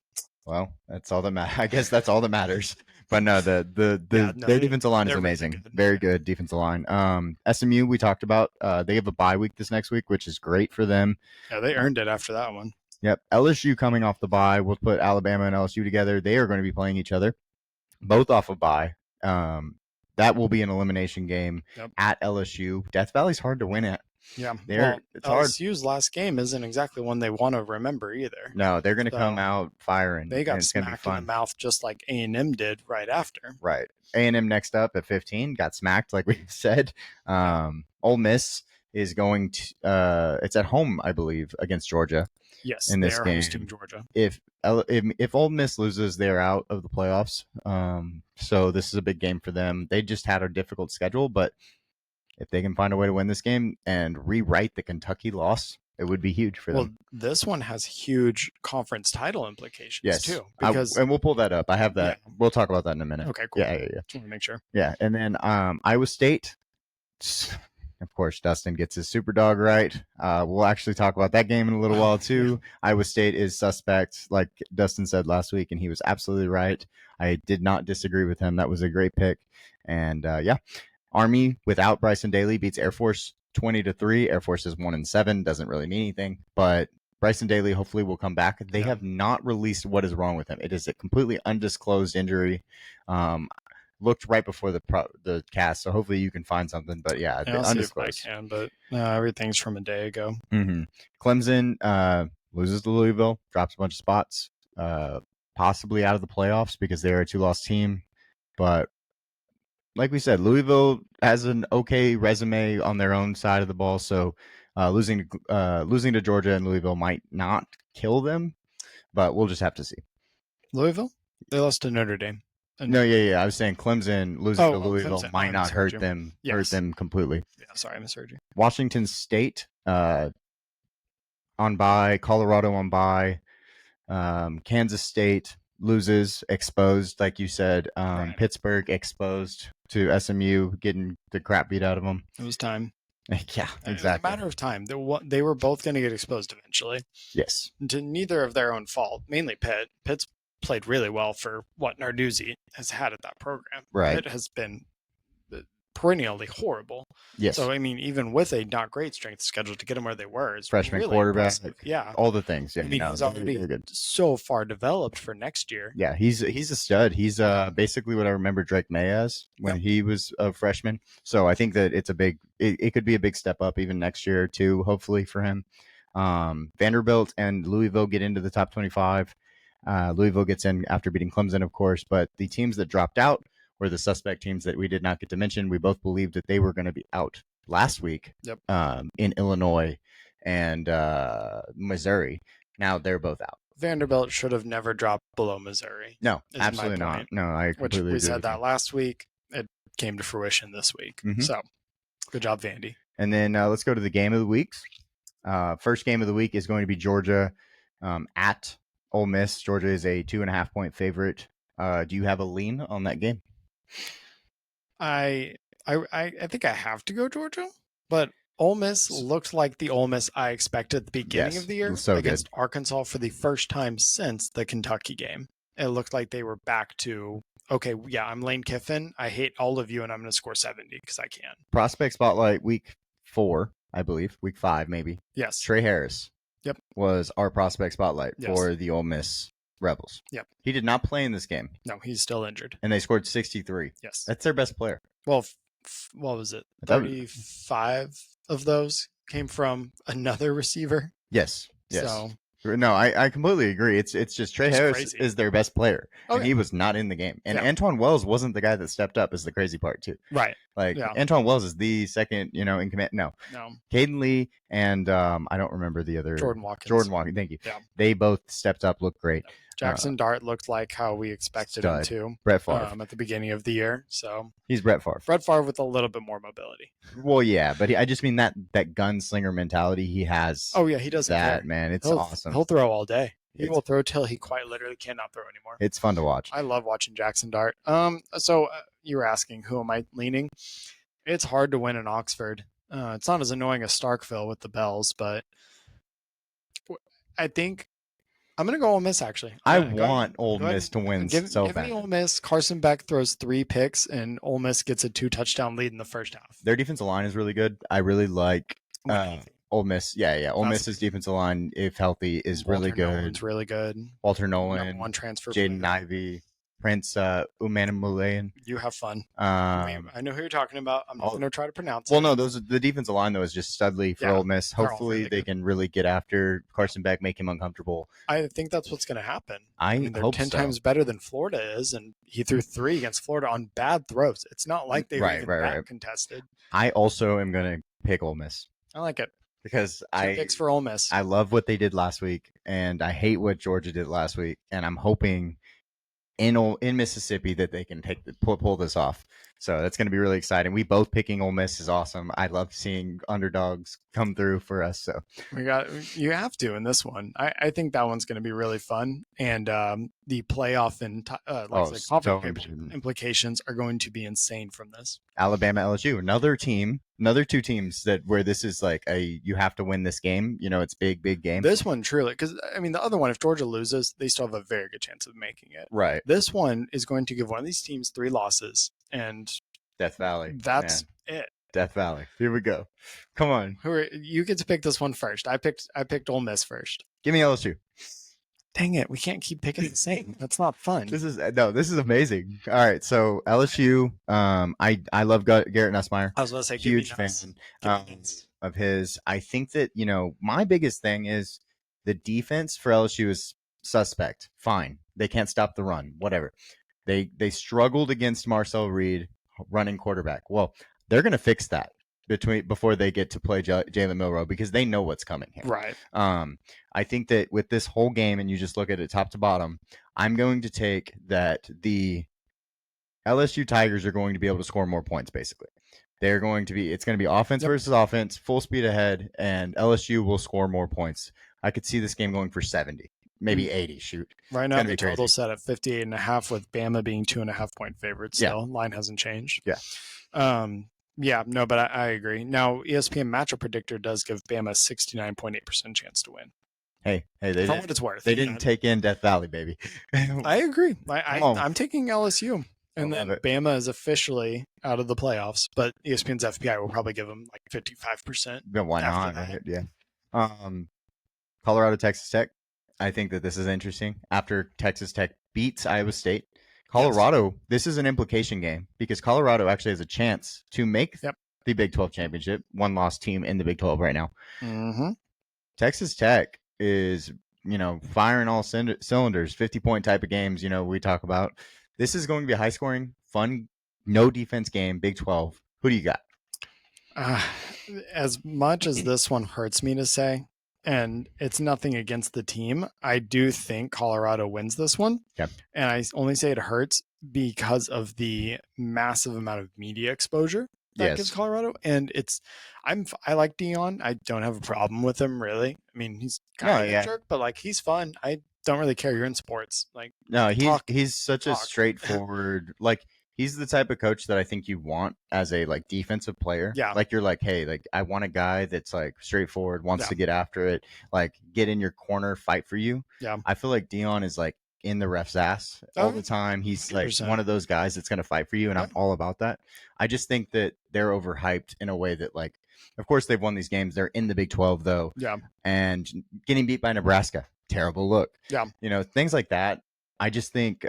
Speaker 1: Well, that's all that matters. I guess that's all that matters. But no, their defensive line is amazing. Really good. Very good defensive line. SMU we talked about. They have a bye week this next week, which is great for them.
Speaker 2: Yeah, they earned it after that one.
Speaker 1: Yep. LSU coming off the bye. We'll put Alabama and LSU together. They are going to be playing each other, both off of bye. That will be an elimination game at LSU. Death Valley's hard to win at.
Speaker 2: Yeah,
Speaker 1: it's hard.
Speaker 2: LSU's last game isn't exactly one they want to remember either.
Speaker 1: No, they're going to come out firing.
Speaker 2: They got smacked in the mouth just like A&M did right after.
Speaker 1: Right. A&M next up at 15 got smacked, like we said. Ole Miss is going to. It's at home, I believe, against Georgia.
Speaker 2: Yes,
Speaker 1: in this game,
Speaker 2: hosting Georgia.
Speaker 1: If Ole Miss loses, they're out of the playoffs. So this is a big game for them. They just had a difficult schedule, but if they can find a way to win this game and rewrite the Kentucky loss, it would be huge for them.
Speaker 2: Well, this one has huge conference title implications too.
Speaker 1: And we'll pull that up. I have that. Yeah. We'll talk about that in a minute.
Speaker 2: Okay, cool.
Speaker 1: Yeah.
Speaker 2: Just want to make sure.
Speaker 1: Yeah, and then Iowa State. Of course, Dustin gets his super dog right. We'll actually talk about that game in a little while too. Yeah. Iowa State is suspect, like Dustin said last week, and he was absolutely right. I did not disagree with him. That was a great pick. And Army without Bryson Daly beats Air Force 20-3. Air Force is 1-7. Doesn't really mean anything, but Bryson Daly hopefully will come back. They have not released what is wrong with him. It is a completely undisclosed injury. Looked right before the cast, so hopefully you can find something. But yeah,
Speaker 2: I'll undisclosed. See if I can, but everything's from a day ago.
Speaker 1: Mm-hmm. Clemson loses to Louisville, drops a bunch of spots, possibly out of the playoffs because they're a 2-loss team. But like we said, Louisville has an okay resume on their own side of the ball, so losing to Georgia and Louisville might not kill them, but we'll just have to see.
Speaker 2: Louisville? They lost to Notre Dame.
Speaker 1: No, yeah. I was saying Clemson losing to Louisville might not hurt them completely.
Speaker 2: Yeah, sorry, I misheard you.
Speaker 1: Washington State on bye, Colorado on bye, Kansas State loses, exposed, like you said. Right. Pittsburgh exposed to SMU, getting the crap beat out of them.
Speaker 2: It was time.
Speaker 1: Yeah, exactly.
Speaker 2: It was a matter of time. They were both going to get exposed eventually.
Speaker 1: Yes.
Speaker 2: To neither of their own fault. Mainly Pitt. Pitt's played really well for what Narduzzi has had at that program.
Speaker 1: Right.
Speaker 2: Pitt has been perennially horrible.
Speaker 1: Yes.
Speaker 2: So, I mean, even with a not great strength schedule to get them where they were, is
Speaker 1: freshman
Speaker 2: really
Speaker 1: quarterback,
Speaker 2: yeah,
Speaker 1: all the things. Yeah,
Speaker 2: I mean, he's already so far developed for next year.
Speaker 1: Yeah, he's a stud. He's basically what I remember Drake May as when he was a freshman. So I think that it's it could be a big step up even next year too, hopefully for him. Vanderbilt and Louisville get into the top 25. Louisville gets in after beating Clemson, of course, but the teams that dropped out were the suspect teams that we did not get to mention. We both believed that they were going to be out last week in Illinois and Missouri. Now they're both out.
Speaker 2: Vanderbilt should have never dropped below Missouri.
Speaker 1: No, absolutely not. No, I completely agree.
Speaker 2: We said that last week. It came to fruition this week. Mm-hmm. So good job, Vandy.
Speaker 1: And then let's go to the game of the weeks. First game of the week is going to be Georgia at Ole Miss. Georgia is a 2.5-point favorite. Do you have a lean on that game?
Speaker 2: I think I have to go Georgia, but Ole Miss looked like the Ole Miss I expected at the beginning of the year against Arkansas for the first time since the Kentucky game. It looked like they were back to, okay, yeah, I'm Lane Kiffin. I hate all of you, and I'm going to score 70 because I can.
Speaker 1: Prospect Spotlight week 4, I believe, week 5 maybe.
Speaker 2: Yes.
Speaker 1: Trey Harris was our Prospect Spotlight for the Ole Miss Rebels.
Speaker 2: Yep.
Speaker 1: He did not play in this game.
Speaker 2: No, he's still injured.
Speaker 1: And they scored 63.
Speaker 2: Yes.
Speaker 1: That's their best player.
Speaker 2: Well, what was it? 35 of those came from another receiver.
Speaker 1: Yes.
Speaker 2: So
Speaker 1: no, I completely agree. It's just Trey Harris is their best player, and he was not in the game. And Antoine Wells wasn't the guy that stepped up. Is the crazy part too.
Speaker 2: Right.
Speaker 1: Like Antoine Wells is the second, in command. No. Caden Lee and I don't remember the other.
Speaker 2: Jordan Watkins.
Speaker 1: Thank you.
Speaker 2: Yeah.
Speaker 1: They both stepped up, looked great.
Speaker 2: Jackson Dart looked like how we expected him
Speaker 1: Stud.
Speaker 2: to
Speaker 1: Brett Favre.
Speaker 2: at the beginning of the year. So
Speaker 1: He's Brett Favre.
Speaker 2: Brett Favre with a little bit more mobility.
Speaker 1: Well, yeah, but I just mean that gunslinger mentality he has.
Speaker 2: Oh yeah, he doesn't care.
Speaker 1: Man. It's
Speaker 2: he'll,
Speaker 1: awesome.
Speaker 2: He'll throw all day. He will throw till he quite literally cannot throw anymore.
Speaker 1: It's fun to watch.
Speaker 2: I love watching Jackson Dart. So you were asking who am I leaning? It's hard to win in Oxford. It's not as annoying as Starkville with the bells, but I think I'm going to go Ole Miss, actually.
Speaker 1: I want Ole Miss to win so bad.
Speaker 2: Give me Ole Miss. Carson Beck throws 3 picks, and Ole Miss gets a 2-touchdown lead in the first half.
Speaker 1: Their defensive line is really good. I really like Ole Miss. Yeah. Ole Miss's defensive line, if healthy, is really good.
Speaker 2: It's really good.
Speaker 1: Walter Nolan.
Speaker 2: Number 1 transfer.
Speaker 1: Jaden Ivey. Prince Umanamulayan.
Speaker 2: You have fun. I know who you're talking about. I'm not going to try to pronounce it.
Speaker 1: Well, no, the defensive line, though, is just studly for Ole Miss. Hopefully they can really get after Carson Beck, make him uncomfortable.
Speaker 2: I think that's what's going to happen.
Speaker 1: I mean,
Speaker 2: they're 10 times better than Florida is, and he threw 3 against Florida on bad throws. It's not like they were even that contested.
Speaker 1: I also am going to pick Ole Miss.
Speaker 2: I like it.
Speaker 1: Because
Speaker 2: 2 picks for Ole Miss.
Speaker 1: I love what they did last week, and I hate what Georgia did last week, and I'm hoping in Mississippi that they can pull this off. So that's going to be really exciting. We both picking Ole Miss is awesome. I love seeing underdogs come through for us. So
Speaker 2: you have to in this one. I think that one's going to be really fun, and the playoff and conference implications are going to be insane from this.
Speaker 1: Alabama, LSU, another 2 teams where this is like you have to win this game. It's big game.
Speaker 2: This one truly, because I mean the other one, if Georgia loses, they still have a very good chance of making it.
Speaker 1: Right.
Speaker 2: This one is going to give one of these teams 3 losses, and
Speaker 1: Death Valley.
Speaker 2: That's it.
Speaker 1: Death Valley. Here we go. Come on.
Speaker 2: You get to pick this one first. I picked Ole Miss first.
Speaker 1: Give me LSU.
Speaker 2: Dang it, we can't keep picking the same. That's not fun.
Speaker 1: This is amazing. All right, so LSU. I love Garrett Nussmeier.
Speaker 2: I was going to say,
Speaker 1: huge fan of his. I think that my biggest thing is the defense for LSU is suspect. Fine, they can't stop the run. Whatever. They struggled against Marcel Reed running quarterback. Well, they're going to fix that before they get to play Jalen Milroe because they know what's coming here.
Speaker 2: Right.
Speaker 1: I think that with this whole game, and you just look at it top to bottom, I'm going to take that the LSU Tigers are going to be able to score more points, basically. It's going to be offense versus offense, full speed ahead, and LSU will score more points. I could see this game going for 70. Maybe 80. Shoot.
Speaker 2: Right now, the total set at 58.5 with Bama being 2.5-point favorites. Still, line hasn't changed.
Speaker 1: Yeah.
Speaker 2: But I agree. Now, ESPN Matchup Predictor does give Bama a 69.8% chance to win.
Speaker 1: Hey, they
Speaker 2: for what it's worth.
Speaker 1: They didn't take in Death Valley, baby.
Speaker 2: I agree. I'm taking LSU. And then Bama is officially out of the playoffs, but ESPN's FPI will probably give them like 55%.
Speaker 1: But why not? Right? Yeah. Colorado, Texas Tech. I think that this is interesting. After Texas Tech beats Iowa State, Colorado, this is an implication game because Colorado actually has a chance to make the Big 12 championship. 1-loss team in the Big 12 right now.
Speaker 2: Mm-hmm.
Speaker 1: Texas Tech is, firing all cylinders, 50-point type of games, we talk about. This is going to be a high-scoring, fun, no-defense game, Big 12. Who do you got?
Speaker 2: As much as this one hurts me to say, and it's nothing against the team, I do think Colorado wins this one.
Speaker 1: Yep.
Speaker 2: And I only say it hurts because of the massive amount of media exposure that gives Colorado. And I like Dion. I don't have a problem with him, really. I mean, he's kind of a jerk, but he's fun. I don't really care. You're in sports.
Speaker 1: He's such a straightforward, he's the type of coach that I think you want as a defensive player.
Speaker 2: Yeah.
Speaker 1: You're hey, I want a guy that's straightforward, wants to get after it, get in your corner, fight for you.
Speaker 2: Yeah.
Speaker 1: I feel like Dion is in the ref's ass all the time. He's 100%. One of those guys that's going to fight for you, and I'm all about that. I just think that they're overhyped in a way that of course they've won these games. They're in the Big 12 though.
Speaker 2: Yeah.
Speaker 1: And getting beat by Nebraska, terrible look.
Speaker 2: Yeah.
Speaker 1: Things like that. I just think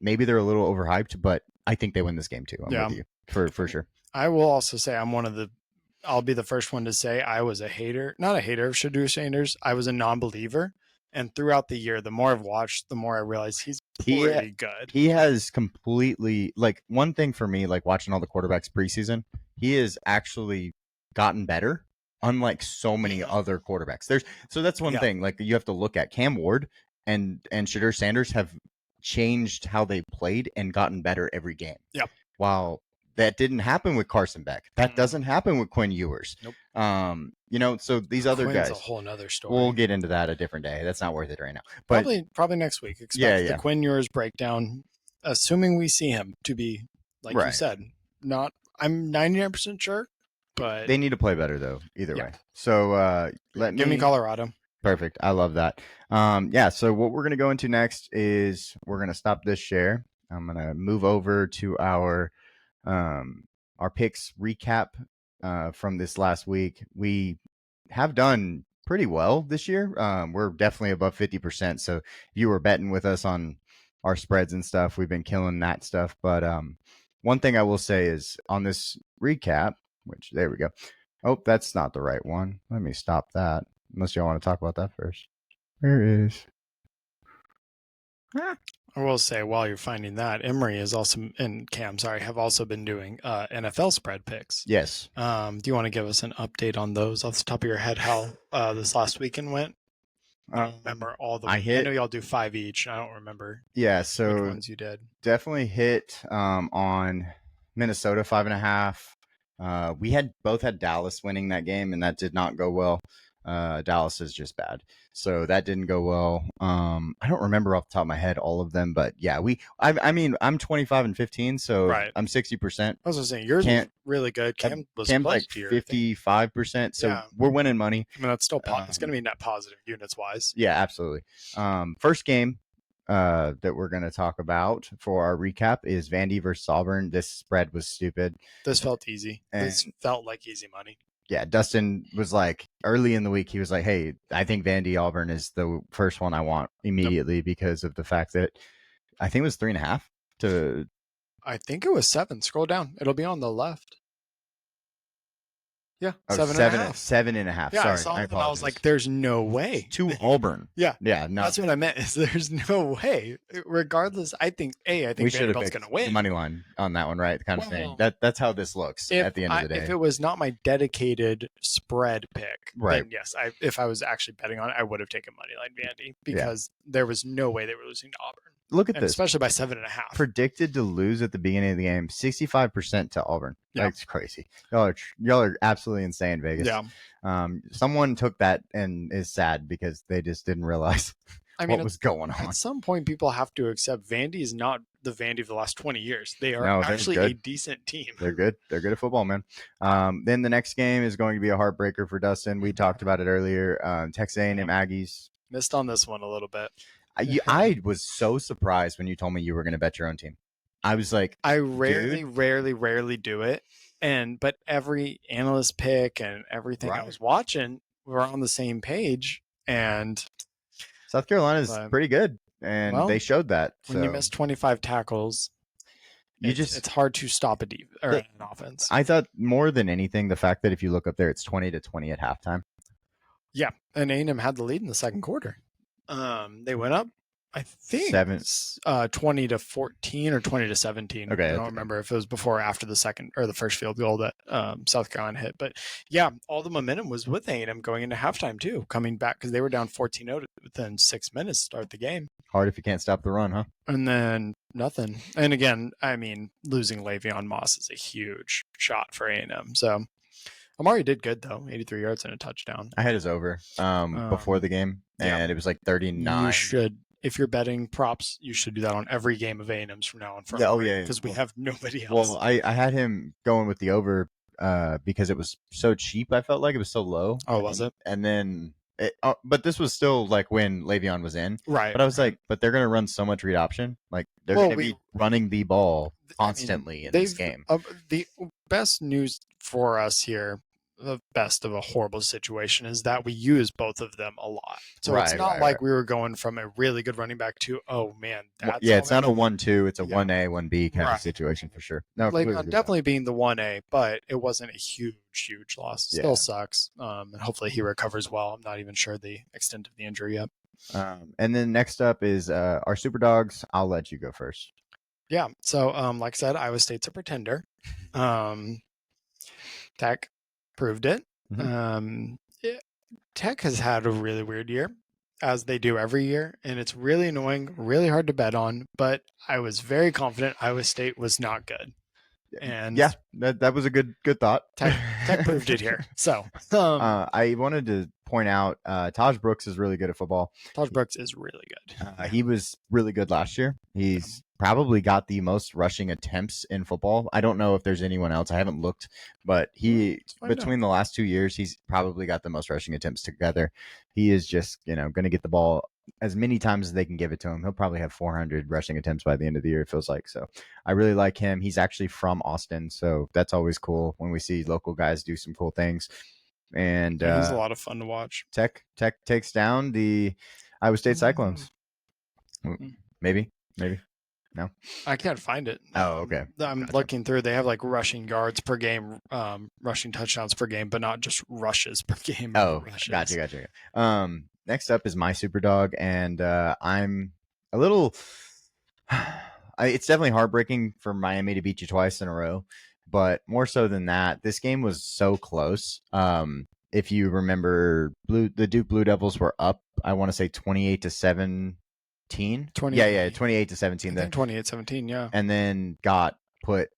Speaker 1: maybe they're a little overhyped, but I think they win this game too. I'm with you for sure.
Speaker 2: I will also say I'll be the first one to say I was a hater, not a hater of Shedeur Sanders. I was a non-believer. And throughout the year, the more I've watched, the more I realize he's pretty good.
Speaker 1: He has completely, one thing for me, watching all the quarterbacks preseason, he has actually gotten better, unlike so many other quarterbacks. So that's one thing. You have to look at Cam Ward and Shadur Sanders have changed how they played and gotten better every game.
Speaker 2: Yep.
Speaker 1: While that didn't happen with Carson Beck, that doesn't happen with Quinn Ewers.
Speaker 2: Nope.
Speaker 1: So these other
Speaker 2: Quinn's
Speaker 1: guys,
Speaker 2: a whole nother story.
Speaker 1: we'll get into that a different day. That's not worth it right now. But
Speaker 2: probably next week. Expect the Quinn Ewers breakdown, assuming we see him to be, like you said, not. I'm 99% sure, but
Speaker 1: they need to play better though. Either way. So
Speaker 2: give me Colorado.
Speaker 1: Perfect. I love that. So what we're going to go into next is we're going to stop this share. I'm going to move over to our picks recap from this last week. We have done pretty well this year. We're definitely above 50%. So if you were betting with us on our spreads and stuff, we've been killing that stuff. But one thing I will say is on this recap, which there we go. Oh, that's not the right one. Let me stop that. Unless y'all want to talk about that first. Where is?
Speaker 2: I will say while you're finding that, Emery is also and Cam, have also been doing NFL spread picks.
Speaker 1: Yes.
Speaker 2: Do you want to give us an update on those off the top of your head? How this last weekend went? I don't remember all the. I know y'all do 5 each. I don't remember.
Speaker 1: Yeah, so
Speaker 2: which ones you did.
Speaker 1: Definitely hit on Minnesota 5.5. We both had Dallas winning that game, and that did not go well. Dallas is just bad, so that didn't go well. I don't remember off the top of my head all of them, but yeah, I'm 25-15, so I'm 60%.
Speaker 2: I was gonna say yours was really good. Cam's
Speaker 1: like 55%, so we're winning money.
Speaker 2: I mean, that's still it's gonna be net positive units wise.
Speaker 1: Yeah, absolutely. First game that we're going to talk about for our recap is Vandy versus Auburn. This spread was stupid.
Speaker 2: This felt easy. This felt like easy money.
Speaker 1: Yeah, Dustin was like early in the week. He was like, "Hey, I think Vandy Auburn is the first one I want immediately because of the fact that I think it was 3.5
Speaker 2: I think it was 7. Scroll down. It'll be on the left. Yeah,
Speaker 1: 7.5. 7.5.
Speaker 2: Yeah,
Speaker 1: Sorry,
Speaker 2: I was like, "There's no way."
Speaker 1: To Auburn.
Speaker 2: Yeah.
Speaker 1: No.
Speaker 2: That's what I meant. Is there's no way. Regardless, I think Vanderbilt's going to win.
Speaker 1: Money line on that one, right? Kind of thing. That's how this looks at the end of the day.
Speaker 2: If it was not my dedicated spread pick,
Speaker 1: right?
Speaker 2: Then yes, if I was actually betting on it, I would have taken moneyline Vandy because there was no way they were losing to Auburn.
Speaker 1: Look at this,
Speaker 2: especially by 7.5.
Speaker 1: Predicted to lose at the beginning of the game, 65% to Auburn. Yeah. That's crazy. Y'all are absolutely insane, Vegas.
Speaker 2: Yeah.
Speaker 1: Someone took that and is sad because they just didn't realize what was going on.
Speaker 2: At some point, people have to accept Vandy is not the Vandy of the last 20 years. They are actually a decent team.
Speaker 1: They're good. They're good at football, man. Then the next game is going to be a heartbreaker for Dustin. We talked about it earlier. Texas A&M Aggies.
Speaker 2: Missed on this one a little bit.
Speaker 1: I was so surprised when you told me you were going to bet your own team. I was like,
Speaker 2: I rarely do it. But every analyst pick and everything I was watching were on the same page. And
Speaker 1: South Carolina is pretty good. And they showed that.
Speaker 2: When you miss 25 tackles, it's hard to stop an offense.
Speaker 1: I thought more than anything, the fact that if you look up there, it's 20-20 at halftime.
Speaker 2: Yeah. And A&M had the lead in the second quarter. They went up, I think 20-14 or 20-17.
Speaker 1: Okay,
Speaker 2: I don't remember if it was before or after the second or the first field goal that South Carolina hit. But yeah, all the momentum was with A&M going into halftime too, coming back because they were down 14-0 within 6 minutes to start the game.
Speaker 1: Hard if you can't stop the run, huh?
Speaker 2: And then nothing. And again, I mean, losing Le'Veon Moss is a huge shot for A&M. So Amari did good though, 83 yards and a touchdown.
Speaker 1: I had his over before the game, and it was like 39.
Speaker 2: You should, if you're betting props, you should do that on every game of A&M's from now on. Because we have nobody else.
Speaker 1: Well, I had him going with the over because it was so cheap. I felt like it was so low.
Speaker 2: Oh, was it?
Speaker 1: And then, but this was still like when Le'Veon was in,
Speaker 2: right?
Speaker 1: But I was like, but they're going to run so much read option, like they're going to be running the ball constantly in this game.
Speaker 2: The best news for us here, the best of a horrible situation, is that we use both of them a lot. So it's not like we were going from a really good running back to, oh man, that's
Speaker 1: it's not a 1-2, it's a 1A, 1B kind of situation for sure. No,
Speaker 2: definitely being the 1A, but it wasn't a huge loss. It still sucks. And hopefully he recovers well. I'm not even sure the extent of the injury yet.
Speaker 1: And then next up is our Super Dogs. I'll let you go first.
Speaker 2: Yeah. So like I said, Iowa State's a pretender. Tech proved it.
Speaker 1: Mm-hmm.
Speaker 2: Tech has had a really weird year. as they do every year, and it's really annoying, really hard to bet on. But I was very confident Iowa State was not good, and
Speaker 1: Yeah, that was a good thought.
Speaker 2: Tech proved it here. So
Speaker 1: I wanted to point out Taj Brooks is really good at football.
Speaker 2: Taj Brooks is really good.
Speaker 1: He was really good last year. He's probably got the most rushing attempts in football. I don't know if there's anyone else. I haven't looked, but between the last 2 years, he's probably got the most rushing attempts together. He is just, going to get the ball as many times as they can give it to him. He'll probably have 400 rushing attempts by the end of the year, it feels like. So I really like him. He's actually from Austin, so that's always cool when we see local guys do some cool things. And
Speaker 2: he's a lot of fun to watch.
Speaker 1: Tech takes down the Iowa State Cyclones. Maybe. No,
Speaker 2: I can't find it.
Speaker 1: Oh, okay.
Speaker 2: I'm looking through. They have like rushing yards per game, rushing touchdowns per game, but not just rushes per game.
Speaker 1: Oh, gotcha. Next up is my super dog, and I'm a little. It's definitely heartbreaking for Miami to beat you twice in a row, but more so than that, this game was so close. If you remember, the Duke Blue Devils were up, I want to say 28-17. 28-17.
Speaker 2: Then 28-17, yeah.
Speaker 1: And then got put,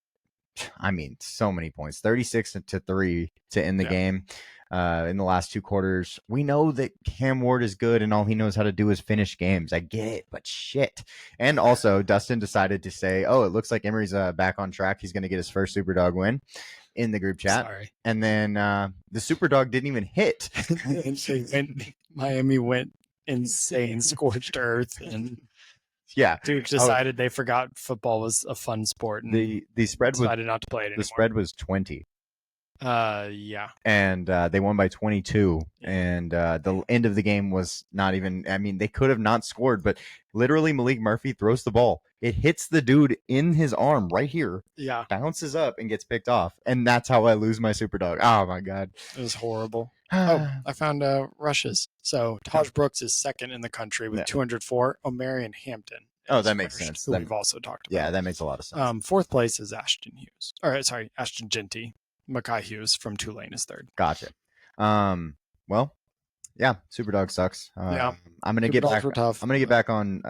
Speaker 1: so many points, 36-3 to end the game in the last 2 quarters. We know that Cam Ward is good and all he knows how to do is finish games. I get it, but shit. And also, Dustin decided to say, oh, it looks like Emory's back on track. He's going to get his first Superdog win in the group chat.
Speaker 2: Sorry.
Speaker 1: And then the Superdog didn't even hit.
Speaker 2: Miami went insane, scorched earth, and Duke decided they forgot football was a fun sport, and
Speaker 1: the spread
Speaker 2: decided not to play it anymore.
Speaker 1: The spread was 20.
Speaker 2: Yeah.
Speaker 1: And they won by 22. And the end of the game was not even. They could have not scored, but literally Malik Murphy throws the ball. It hits the dude in his arm right here.
Speaker 2: Yeah.
Speaker 1: Bounces up and gets picked off, and that's how I lose my Superdog. Oh my god,
Speaker 2: it was horrible. I found rushes. So Taj Brooks is second in the country with 204. O'Marion Hampton.
Speaker 1: Oh, that makes sense.
Speaker 2: Who we've also talked about.
Speaker 1: Yeah, that makes a lot of sense.
Speaker 2: Fourth place is Ashton Ginty. Makai Hughes from Tulane is third.
Speaker 1: Gotcha. Well, yeah, Superdog sucks. I'm gonna get back. I'm gonna get back on.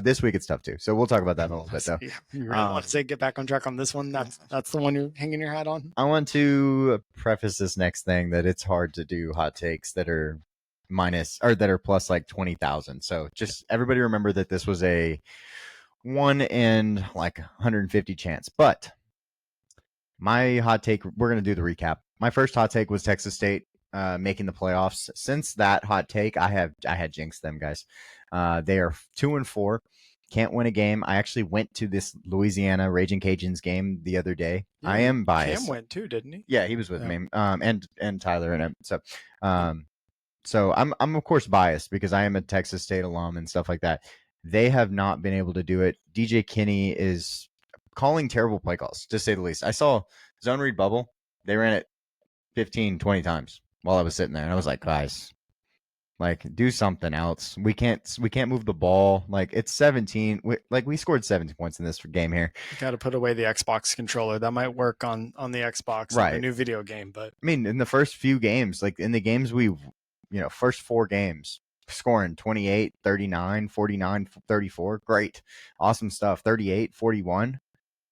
Speaker 1: This week it's tough too. So we'll talk about that a little bit though.
Speaker 2: Yeah, you really want to say get back on track on this one? That's the one you're hanging your hat on.
Speaker 1: I want to preface this next thing that it's hard to do hot takes that are plus like 20,000. So just everybody remember that this was a 1 in like 150 chance. But my hot take, we're gonna do the recap. My first hot take was Texas State making the playoffs. Since that hot take, I had jinxed them, guys. They are 2-4, can't win a game. I actually went to this Louisiana Raging Cajuns game the other day. Yeah, I am biased.
Speaker 2: Cam went too, didn't he?
Speaker 1: Yeah, he was with me. And Tyler and him. So I'm of course biased because I am a Texas State alum and stuff like that. They have not been able to do it. DJ Kinney is calling terrible play calls, to say the least. I saw zone read bubble. They ran it 15, 20 times while I was sitting there, and I was like, guys, like, do something else. We can't move the ball. Like, it's 17. We scored 17 points in this game here.
Speaker 2: You got to put away the Xbox controller. That might work on the Xbox, right? A new video game, but
Speaker 1: in the first few games, like in the games first 4 games, scoring 28, 39, 49, 34, great, awesome stuff. 38, 41.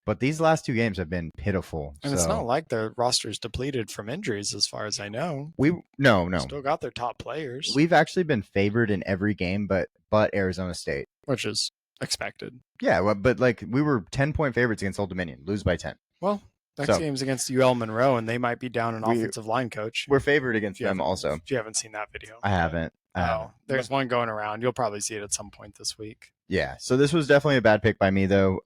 Speaker 1: But these last 2 games have been pitiful.
Speaker 2: And it's not like their roster's depleted from injuries, as far as I know.
Speaker 1: No.
Speaker 2: Still got their top players.
Speaker 1: We've actually been favored in every game but Arizona State.
Speaker 2: Which is expected.
Speaker 1: Yeah, well, but we were 10-point favorites against Old Dominion, lose by 10.
Speaker 2: Well, next game's against UL Monroe, and they might be down an offensive line coach.
Speaker 1: We're favored against them also.
Speaker 2: If you haven't seen that video.
Speaker 1: I haven't.
Speaker 2: There's one going around. You'll probably see it at some point this week.
Speaker 1: Yeah, so this was definitely a bad pick by me, though,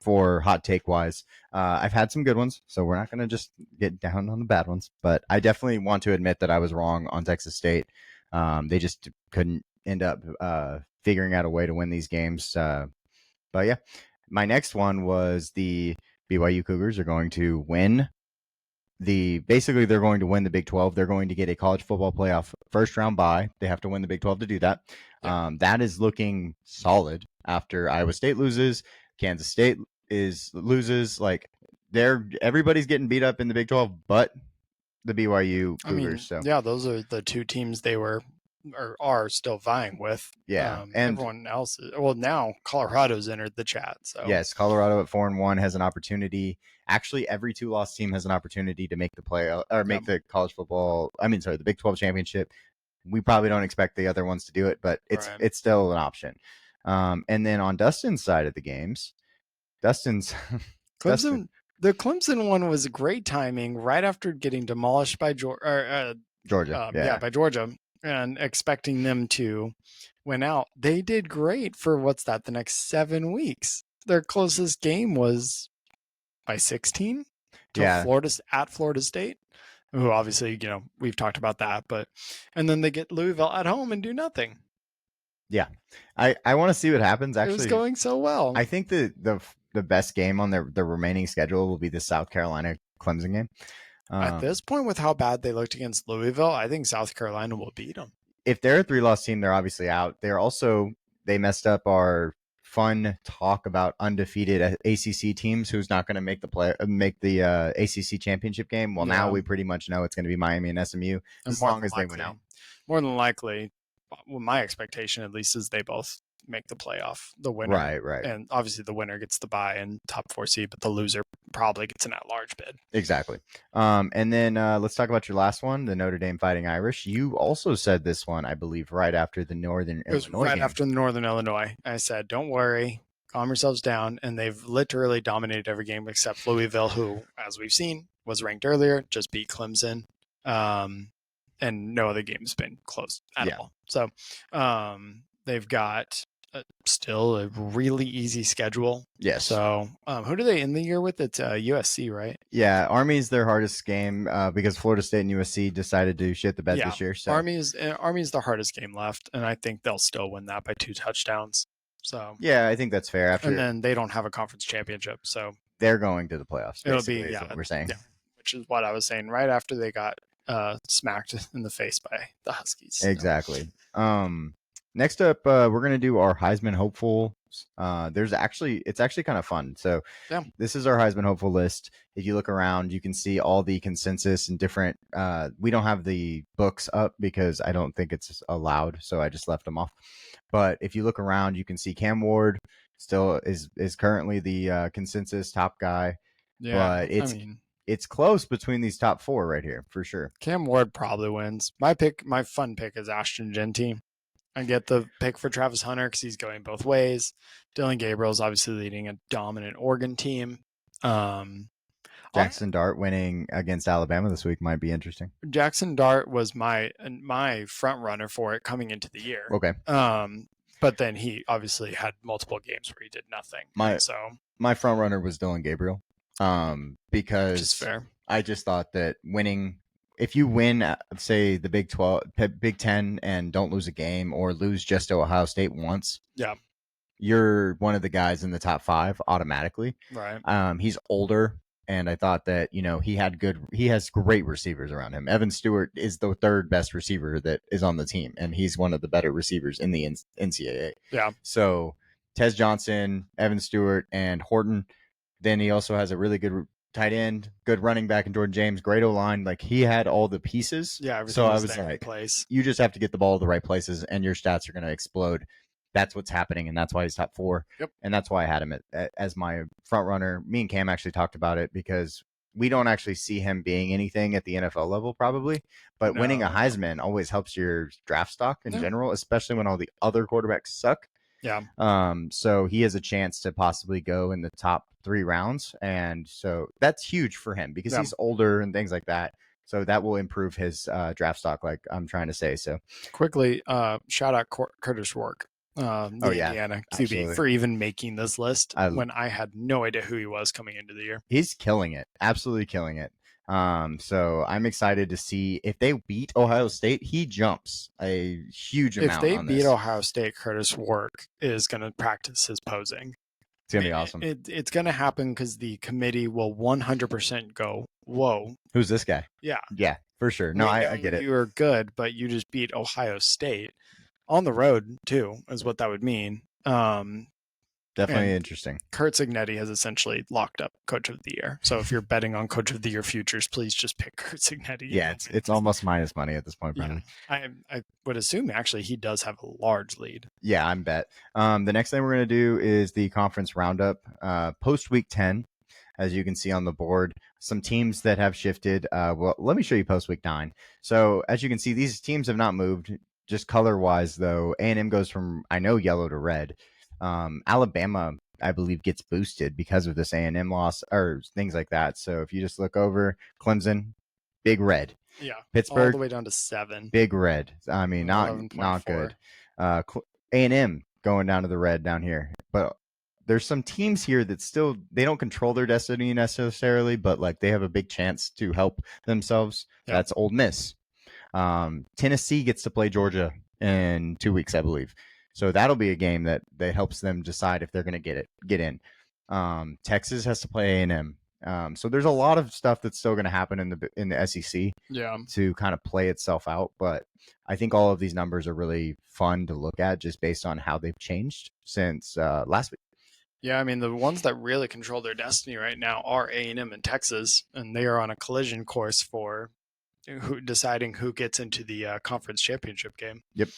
Speaker 1: for hot take wise. I've had some good ones, so we're not going to just get down on the bad ones. But I definitely want to admit that I was wrong on Texas State. They just couldn't end up figuring out a way to win these games. But yeah, my next one was the BYU Cougars are going to win. Basically, they're going to win the Big 12. They're going to get a college football playoff first round bye. They have to win the Big 12 to do that. Yeah. That is looking solid after Iowa State loses. Kansas State loses. Like everybody's getting beat up in the Big 12, but the BYU Cougars.
Speaker 2: Yeah, those are the 2 teams they were or are still vying with.
Speaker 1: Yeah, and
Speaker 2: Everyone else is, well, now Colorado's entered the chat. So
Speaker 1: yes, Colorado at 4-1 has an opportunity. Actually, every 2-loss team has an opportunity to make the play or make the college football. I mean, sorry, the Big 12 championship. We probably don't expect the other ones to do it, but it's still an option. And then on Dustin's side of the games, Dustin's
Speaker 2: Clemson. The Clemson one was great timing right after getting demolished by
Speaker 1: Georgia.
Speaker 2: by Georgia, and expecting them to win out. They did great for the next 7 weeks. Their closest game was by 16 to Florida State, who obviously, we've talked about that, and then they get Louisville at home and do nothing.
Speaker 1: Yeah. I want to see what happens. Actually,
Speaker 2: it was going so well.
Speaker 1: I think the best game on the remaining schedule will be the South Carolina Clemson game.
Speaker 2: At this point, with how bad they looked against Louisville, I think South Carolina will beat them.
Speaker 1: If they're a 3-loss team, they're obviously out. They messed up our fun talk about undefeated ACC teams who's not going to make the ACC championship game. Well, now we pretty much know it's going to be Miami and SMU as long as they win out.
Speaker 2: More than likely, well, my expectation at least is they both make the playoff, the winner.
Speaker 1: Right.
Speaker 2: And obviously the winner gets the bye and top 4 seed, but the loser probably gets an at-large bid.
Speaker 1: Exactly. And then let's talk about your last one, the Notre Dame Fighting Irish. You also said this one, I believe, right after the Northern Illinois game.
Speaker 2: After the Northern Illinois. I said, don't worry, calm yourselves down. And they've literally dominated every game except Louisville, who, as we've seen, was ranked earlier, just beat Clemson. And no other game's been close at all. So they've got still a really easy schedule.
Speaker 1: Yes.
Speaker 2: So who do they end the year with? It's USC, right?
Speaker 1: Yeah, Army's their hardest game because Florida State and USC decided to shit the bed this year. So
Speaker 2: Army's the hardest game left, and I think they'll still win that by 2 touchdowns. So
Speaker 1: yeah, I think that's fair.
Speaker 2: And then they don't have a conference championship, so
Speaker 1: they're going to the playoffs.
Speaker 2: It'll be
Speaker 1: what we're saying.
Speaker 2: Yeah, which is what I was saying right after they got smacked in the face by the Huskies.
Speaker 1: Exactly. Next up, we're going to do our Heisman hopeful. It's actually kind of fun. So this is our Heisman hopeful list. If you look around, you can see all the consensus and different. We don't have the books up because I don't think it's allowed, so I just left them off. But if you look around, you can see Cam Ward still is currently the consensus top guy. Yeah, but it's close between these top 4 right here for sure.
Speaker 2: Cam Ward probably wins. My fun pick is Ashton Genty. I get the pick for Travis Hunter because he's going both ways. Dylan Gabriel's obviously leading a dominant Oregon team.
Speaker 1: Jackson Dart winning against Alabama this week might be interesting.
Speaker 2: Jackson Dart was my front runner for it coming into the year.
Speaker 1: Okay.
Speaker 2: But then he obviously had multiple games where he did nothing.
Speaker 1: My front runner was Dylan Gabriel. Because
Speaker 2: which is fair.
Speaker 1: I just thought that if you win, say the Big 10 and don't lose a game or lose just to Ohio State once, you're one of the guys in the top 5 automatically.
Speaker 2: Right.
Speaker 1: He's older, and I thought that he has great receivers around him. Evan Stewart is the 3rd best receiver that is on the team, and he's one of the better receivers in the NCAA.
Speaker 2: Yeah.
Speaker 1: So Tez Johnson, Evan Stewart, and Horton. Then he also has a really good tight end, good running back in Jordan James, great O-line. Like, he had all the pieces.
Speaker 2: Yeah,
Speaker 1: so I was like, you just have to get the ball to the right places, and your stats are going to explode. That's what's happening, and that's why he's top 4.
Speaker 2: Yep.
Speaker 1: And that's why I had him as my front runner. Me and Cam actually talked about it because we don't actually see him being anything at the NFL level probably, but winning a Heisman always helps your draft stock in general, especially when all the other quarterbacks suck.
Speaker 2: Yeah.
Speaker 1: So he has a chance to possibly go in the top 3 rounds. And so that's huge for him because he's older and things like that. So that will improve his draft stock, like I'm trying to say. So
Speaker 2: quickly, shout out Curtis Rourke, Indiana QB, for even making this list when I had no idea who he was coming into the year.
Speaker 1: He's killing it. Absolutely killing it. So I'm excited to see if they beat Ohio State. He jumps a huge amount.
Speaker 2: If they beat Ohio State, Curtis Rourke is going to practice his posing.
Speaker 1: It's going to be awesome.
Speaker 2: It's going to happen because the committee will 100% go, whoa.
Speaker 1: Who's this guy?
Speaker 2: Yeah.
Speaker 1: Yeah, for sure. No, I get it.
Speaker 2: You were good, but you just beat Ohio State on the road too, is what that would mean.
Speaker 1: Definitely
Speaker 2: And
Speaker 1: interesting.
Speaker 2: Kurt Cignetti has essentially locked up Coach of the Year. So if you're betting on Coach of the Year futures, please just pick Kurt Cignetti.
Speaker 1: Yeah, it's almost minus money at this point, Brendan.
Speaker 2: Yeah, I would assume actually he does have a large lead.
Speaker 1: Yeah, I'm bet. The next thing we're going to do is the conference roundup post week 10. As you can see on the board, some teams that have shifted. Well, let me show you post week 9. So as you can see, these teams have not moved. Just color wise, though, A&M goes from yellow to red. Alabama, I believe, gets boosted because of this A&M loss or things like that. So if you just look over, Clemson, big red.
Speaker 2: Yeah,
Speaker 1: Pittsburgh,
Speaker 2: all the way down to 7.
Speaker 1: big red. I mean, not
Speaker 2: 11.4.
Speaker 1: good. A&M going down to the red down here, but there's some teams here that still they don't control their destiny necessarily, but like they have a big chance to help themselves.
Speaker 2: Yep.
Speaker 1: That's Ole Miss. Tennessee gets to play Georgia in 2 weeks, I believe. So that'll be a game that helps them decide if they're going to get in. Texas has to play A&M. So there's a lot of stuff that's still going to happen in the SEC to kind of play itself out. But I think all of these numbers are really fun to look at just based on how they've changed since last week.
Speaker 2: Yeah, I mean the ones that really control their destiny right now are A&M and Texas, and they are on a collision course for deciding who gets into the conference championship game.
Speaker 1: Yep.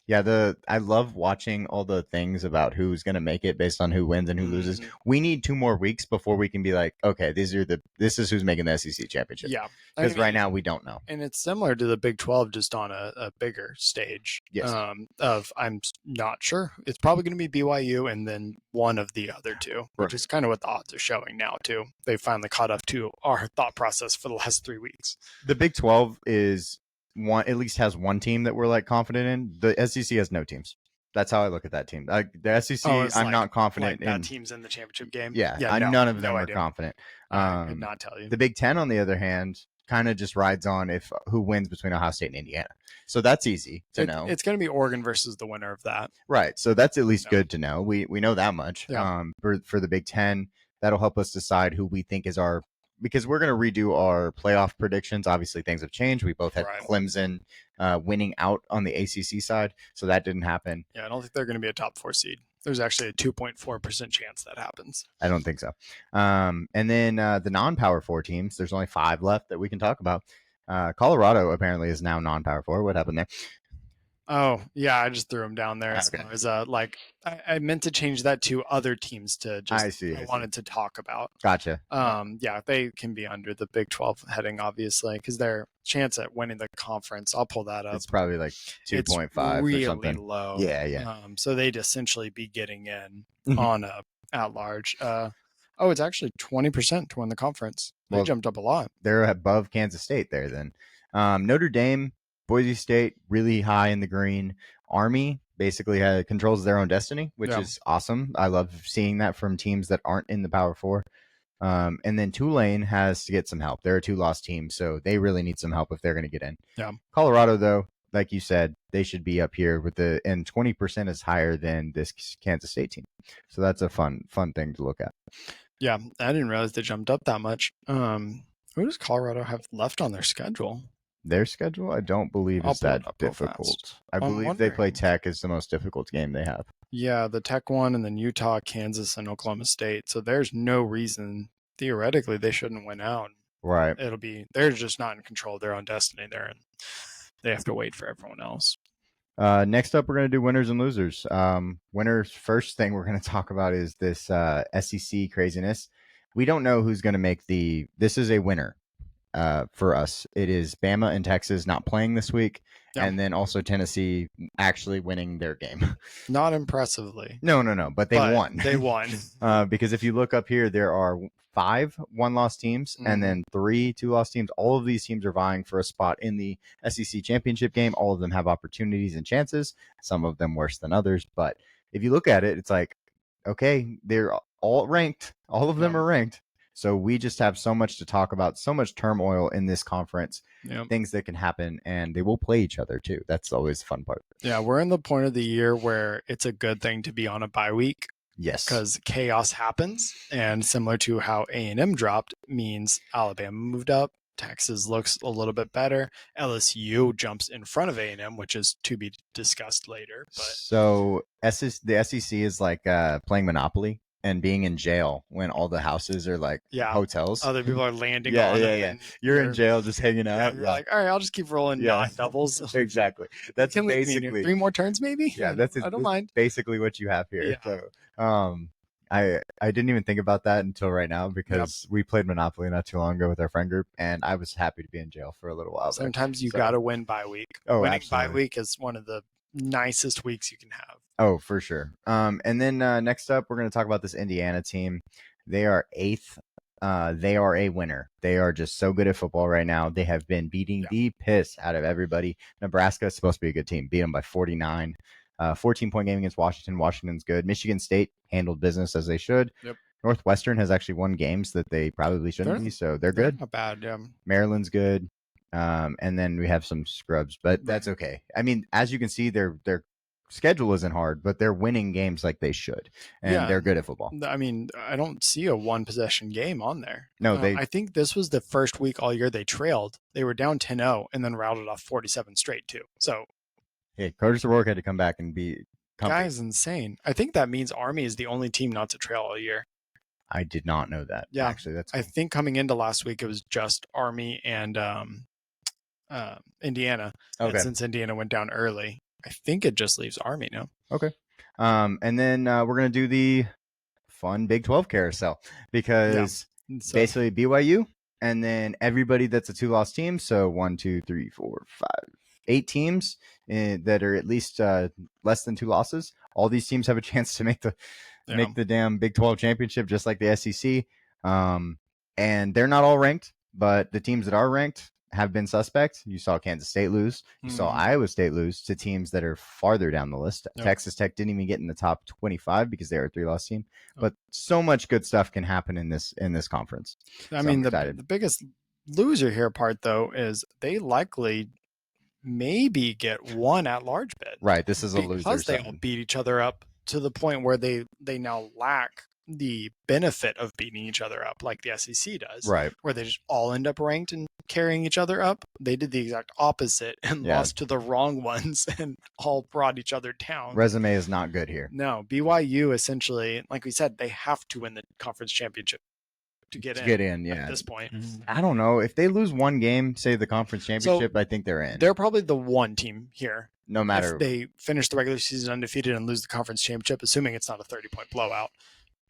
Speaker 1: Yeah, I love watching all the things about who's going to make it based on who wins and who loses. We need 2 more weeks before we can be like, okay, this is who's making the SEC championship.
Speaker 2: Yeah,
Speaker 1: because right now we don't know.
Speaker 2: And it's similar to the Big 12, just on a bigger stage.
Speaker 1: Yes.
Speaker 2: I'm not sure. It's probably going to be BYU and then one of the other two, which is kind of what the odds are showing now too. They finally caught up to our thought process for the last 3 weeks.
Speaker 1: The Big 12 is at least has one team that we're like confident in. The SEC has no teams. That's how I look at that team. The SEC, I'm not confident in.
Speaker 2: That team's in the championship game.
Speaker 1: Yeah, none of them are confident.
Speaker 2: I could not tell you.
Speaker 1: The Big 10, on the other hand, kind of just rides on who wins between Ohio State and Indiana. So that's easy to know.
Speaker 2: It's going to be Oregon versus the winner of that.
Speaker 1: Right. So that's at least good to know. We know that much.
Speaker 2: Yeah.
Speaker 1: For the Big 10, that'll help us decide who we think is because we're going to redo our playoff predictions. Obviously, things have changed. We both had Clemson winning out on the ACC side, so that didn't happen.
Speaker 2: Yeah, I don't think they're going to be a top 4 seed. There's actually a 2.4% chance that happens.
Speaker 1: I don't think so. And then the non-Power 4 teams, there's only 5 left that we can talk about. Colorado apparently is now non-Power 4. What happened there?
Speaker 2: Oh, yeah, I just threw them down there.
Speaker 1: Okay.
Speaker 2: It was I meant to change that to other teams to just I wanted to talk about.
Speaker 1: Gotcha.
Speaker 2: Yeah, they can be under the Big 12 heading, obviously, because their chance at winning the conference, I'll pull that up.
Speaker 1: It's probably like 2.5
Speaker 2: really
Speaker 1: or something.
Speaker 2: Low.
Speaker 1: Yeah.
Speaker 2: So they'd essentially be getting in on a at large. It's actually 20% to win the conference. They jumped up a lot.
Speaker 1: They're above Kansas State there then. Notre Dame, Boise State, really high in the green. Army basically controls their own destiny, which is awesome. I love seeing that from teams that aren't in the Power 4. And then Tulane has to get some help. They're a 2-loss team, so they really need some help if they're going to get in.
Speaker 2: Yeah.
Speaker 1: Colorado, though, like you said, they should be up here and 20% is higher than this Kansas State team. So that's a fun thing to look at.
Speaker 2: Yeah, I didn't realize they jumped up that much. Who does Colorado have left on their schedule?
Speaker 1: Their schedule, I don't believe is that difficult. I believe they play Tech is the most difficult game they have.
Speaker 2: Yeah, the Tech one, and then Utah, Kansas, and Oklahoma State. So there's no reason, theoretically, they shouldn't win out.
Speaker 1: Right.
Speaker 2: They're just not in control of their own destiny there, and they have to wait for everyone else.
Speaker 1: Next up, we're going to do winners and losers. Winners, first thing we're going to talk about is this SEC craziness. We don't know who's going to make this is a winner. For us, it is Bama and Texas not playing this week, and then also Tennessee actually winning their game.
Speaker 2: Not impressively.
Speaker 1: No, but they won.
Speaker 2: They won.
Speaker 1: Because if you look up here, there are 5 1-loss teams and then 3 2-loss teams. All of these teams are vying for a spot in the SEC championship game. All of them have opportunities and chances, some of them worse than others. But if you look at it, it's like, okay, they're all ranked. All of them are ranked. So we just have so much to talk about, so much turmoil in this conference, things that can happen, and they will play each other too. That's always the fun part.
Speaker 2: Yeah, we're in the point of the year where it's a good thing to be on a bye week.
Speaker 1: Yes.
Speaker 2: Because chaos happens, and similar to how A&M dropped means Alabama moved up, Texas looks a little bit better. LSU jumps in front of A&M, which is to be discussed later. But
Speaker 1: So the SEC is like playing Monopoly and being in jail when all the houses are like hotels.
Speaker 2: Other people are landing
Speaker 1: Yeah,
Speaker 2: on
Speaker 1: yeah,
Speaker 2: them.
Speaker 1: yeah.
Speaker 2: And
Speaker 1: You're in jail just hanging
Speaker 2: Yeah,
Speaker 1: out.
Speaker 2: you're like, all right, I'll just keep rolling non-doubles.
Speaker 1: Exactly. That's
Speaker 2: Can leave me in here.
Speaker 1: basically
Speaker 2: 3 more turns, maybe?
Speaker 1: yeah.
Speaker 2: I don't mind.
Speaker 1: Basically what you have here.
Speaker 2: Yeah.
Speaker 1: So, I didn't even think about that until right now because we played Monopoly not too long ago with our friend group, and I was happy to be in jail for a little while.
Speaker 2: Sometimes you got to win bye week.
Speaker 1: Oh,
Speaker 2: Winning
Speaker 1: absolutely.
Speaker 2: bye week is one of the nicest weeks you can have.
Speaker 1: Oh, for sure. And then next up, we're going to talk about this Indiana team. They are 8th. They are a winner. They are just so good at football right now. They have been beating the piss out of everybody. Nebraska is supposed to be a good team. Beat them by 49. 14-point game against Washington. Washington's good. Michigan State handled business as they should.
Speaker 2: Yep.
Speaker 1: Northwestern has actually won games that they probably shouldn't be, so they're good.
Speaker 2: Not bad. Yeah.
Speaker 1: Maryland's good. And then we have some scrubs, but that's okay. I mean, as you can see, their schedule isn't hard, but they're winning games like they should, and they're good at football.
Speaker 2: I mean, I don't see a 1-possession game on there.
Speaker 1: No,
Speaker 2: I think this was the first week all year they trailed. They were down 10-0 and then routed off 47 straight too. So,
Speaker 1: hey, Curtis O'Rourke had to come back and be comfy.
Speaker 2: Guy's insane. I think that means Army is the only team not to trail all year.
Speaker 1: I did not know that.
Speaker 2: Yeah,
Speaker 1: actually, that's cool.
Speaker 2: I think coming into last week it was just Army and Indiana.
Speaker 1: Okay.
Speaker 2: And since Indiana went down early, I think it just leaves Army now.
Speaker 1: Okay. And then we're gonna do the fun Big 12 carousel because basically BYU and then everybody that's a 2-loss team. So 1, 2, 3, 4, 5, 8 teams that are at least less than 2 losses. All these teams have a chance to make the damn Big 12 championship, just like the SEC. And they're not all ranked, but the teams that are ranked have been suspect. You saw Kansas State lose. You saw Iowa State lose to teams that are farther down the list. Texas Tech didn't even get in the top 25 because they're a 3-loss team. But so much good stuff can happen in this conference.
Speaker 2: I mean, the biggest loser here part though is they likely maybe get one at-large bid.
Speaker 1: Right. This is a loser.
Speaker 2: Because they all beat each other up to the point where they now lack the benefit of beating each other up like the SEC does.
Speaker 1: Right.
Speaker 2: Where they just all end up ranked and carrying each other up. They did the exact opposite and lost to the wrong ones and all brought each other down.
Speaker 1: Resume is not good here.
Speaker 2: No, BYU essentially, like we said, they have to win the conference championship to get in. At this point,
Speaker 1: I don't know if they lose one game, say the conference championship. I think they're in.
Speaker 2: They're probably the one team here.
Speaker 1: No matter
Speaker 2: if they finish the regular season undefeated and lose the conference championship, assuming it's not a 30-point blowout,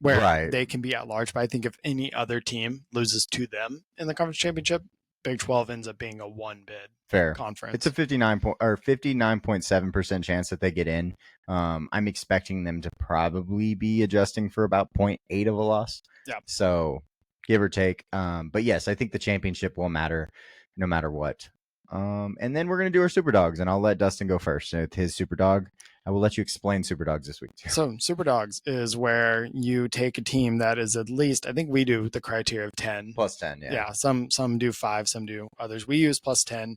Speaker 2: where they can be at large. But I think if any other team loses to them in the conference championship, Big 12 ends up being a 1-bid conference.
Speaker 1: It's a 59.7% chance that they get in. I'm expecting them to probably be adjusting for about 0.8 of a loss.
Speaker 2: Yeah.
Speaker 1: So give or take. But yes, I think the championship will matter no matter what. And then we're going to do our super dogs, and I'll let Dustin go first with his super dog. I will let you explain super dogs this week too.
Speaker 2: So super dogs is where you take a team that is at least, I think we do the criteria of 10
Speaker 1: plus 10.
Speaker 2: Yeah. Some do 5, some do others. We use plus 10.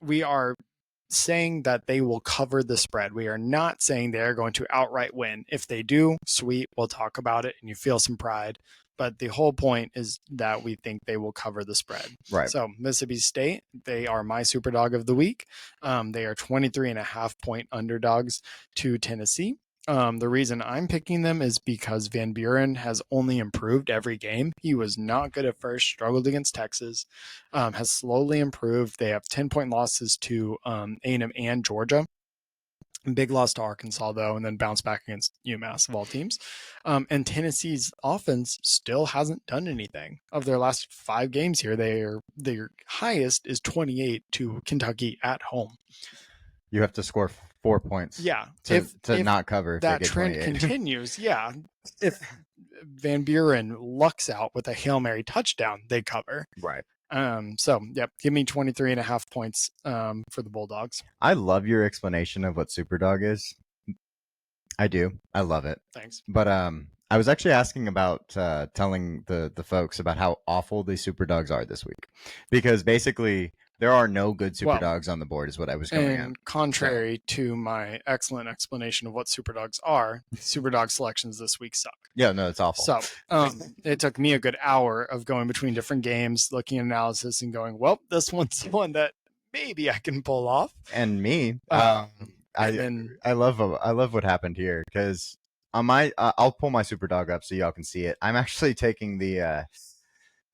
Speaker 2: We are saying that they will cover the spread. We are not saying they're going to outright win. If they do, sweet, we'll talk about it and you feel some pride. But the whole point is that we think they will cover the spread.
Speaker 1: Right.
Speaker 2: So Mississippi State, they are my super dog of the week. They are 23.5-point underdogs to Tennessee. The reason I'm picking them is because Van Buren has only improved every game. He was not good at first, struggled against Texas, has slowly improved. They have 10-point losses to A&M and Georgia. Big loss to Arkansas, though, and then bounce back against UMass of all teams. And Tennessee's offense still hasn't done anything. Of their last 5 games here, their highest is 28 to Kentucky at home.
Speaker 1: You have to score 4 points.
Speaker 2: Yeah.
Speaker 1: To not cover. If
Speaker 2: that trend continues, yeah. If Van Buren lucks out with a Hail Mary touchdown, they cover.
Speaker 1: Right.
Speaker 2: So, yep, give me 23.5 points for the Bulldogs.
Speaker 1: I love your explanation of what Superdog is. I do. I love it.
Speaker 2: Thanks.
Speaker 1: But I was actually asking about telling the folks about how awful the Superdogs are this week. Because basically There are no good super
Speaker 2: Well,
Speaker 1: dogs on the board, is what I was going at.
Speaker 2: And contrary to my excellent explanation of what superdogs are, superdog selections this week suck.
Speaker 1: Yeah, no, it's awful.
Speaker 2: So it took me a good hour of going between different games, looking at analysis, and going, well, this one's the one that maybe I can pull off.
Speaker 1: And me,
Speaker 2: then
Speaker 1: I love what happened here because on my I'll pull my super dog up so y'all can see it. I'm actually taking the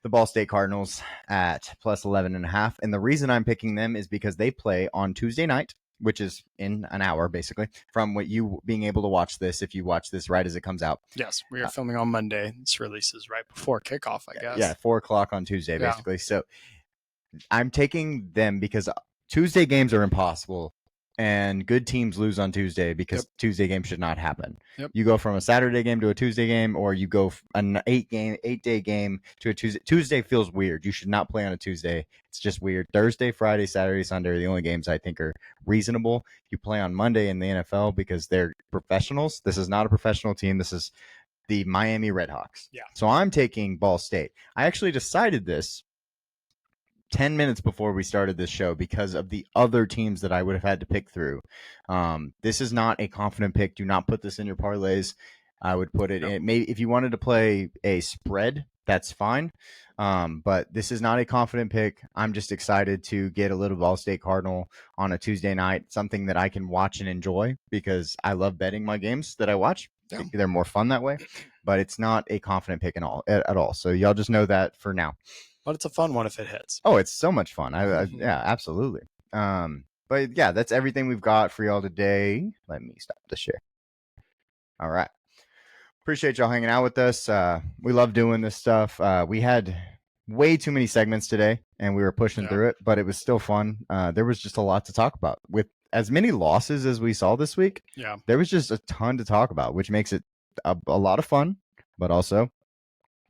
Speaker 1: Ball State Cardinals at plus 11.5, and the reason I'm picking them is because they play on Tuesday night, which is in an hour basically from what you being able to watch this if you watch this right as it comes out.
Speaker 2: Yes, we are filming on Monday. This releases right before kickoff, I guess.
Speaker 1: Yeah, 4:00 on Tuesday basically. So I'm taking them because Tuesday games are impossible and good teams lose on Tuesday because Tuesday games should not happen. You go from a Saturday game to a Tuesday game, or you go an 8-day game to a Tuesday. Tuesday feels weird. You should not play on a Tuesday. It's just weird. Thursday, Friday, Saturday, Sunday are the only games I think are reasonable. You play on Monday in the NFL because they're professionals. This is not a professional team. This is the Miami Redhawks.
Speaker 2: Yeah.
Speaker 1: So I'm taking Ball State. I actually decided this 10 minutes before we started this show because of the other teams that I would have had to pick through. This is not a confident pick. Do not put this in your parlays. I would put it in. Maybe if you wanted to play a spread, that's fine. But this is not a confident pick. I'm just excited to get a little Ball State Cardinal on a Tuesday night, something that I can watch and enjoy because I love betting my games that I watch. Yeah. They're more fun that way, but it's not a confident pick at all. So y'all just know that for now.
Speaker 2: But it's a fun one if it hits.
Speaker 1: Oh, it's so much fun. Yeah, absolutely. But yeah, that's everything we've got for y'all today. Let me stop the share. All right. Appreciate y'all hanging out with us. We love doing this stuff. We had way too many segments today, and we were pushing through it, but it was still fun. There was just a lot to talk about. With as many losses as we saw this week, there was just a ton to talk about, which makes it a lot of fun, but also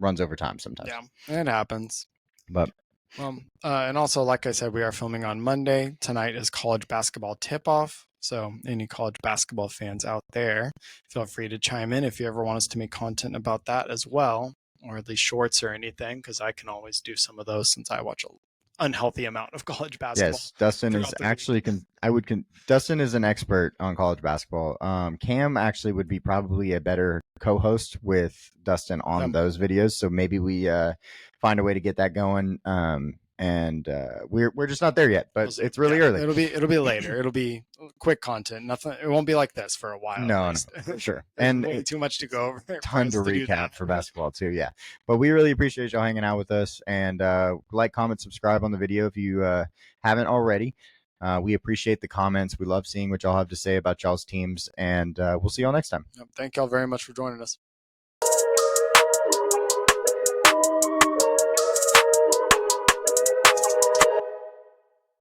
Speaker 1: runs over time sometimes.
Speaker 2: Yeah, it happens.
Speaker 1: But
Speaker 2: and also, like I said, we are filming on Monday. Tonight is college basketball tip-off. So any college basketball fans out there, feel free to chime in if you ever want us to make content about that as well, or at least shorts or anything, because I can always do some of those since I watch an unhealthy amount of college basketball.
Speaker 1: Yes, Dustin is actually Dustin is an expert on college basketball. Cam actually would be probably a better co-host with Dustin on those videos. So maybe we find a way to get that going. And we're just not there yet, but it's really early.
Speaker 2: It'll be later. It'll be quick content. Nothing. It won't be like this for a while.
Speaker 1: No, for sure. And
Speaker 2: way too much to go over.
Speaker 1: Ton to recap for basketball too. Yeah, but we really appreciate y'all hanging out with us, and like, comment, subscribe on the video if you haven't already. We appreciate the comments. We love seeing what y'all have to say about y'all's teams, and we'll see y'all next time.
Speaker 2: Thank y'all very much for joining us.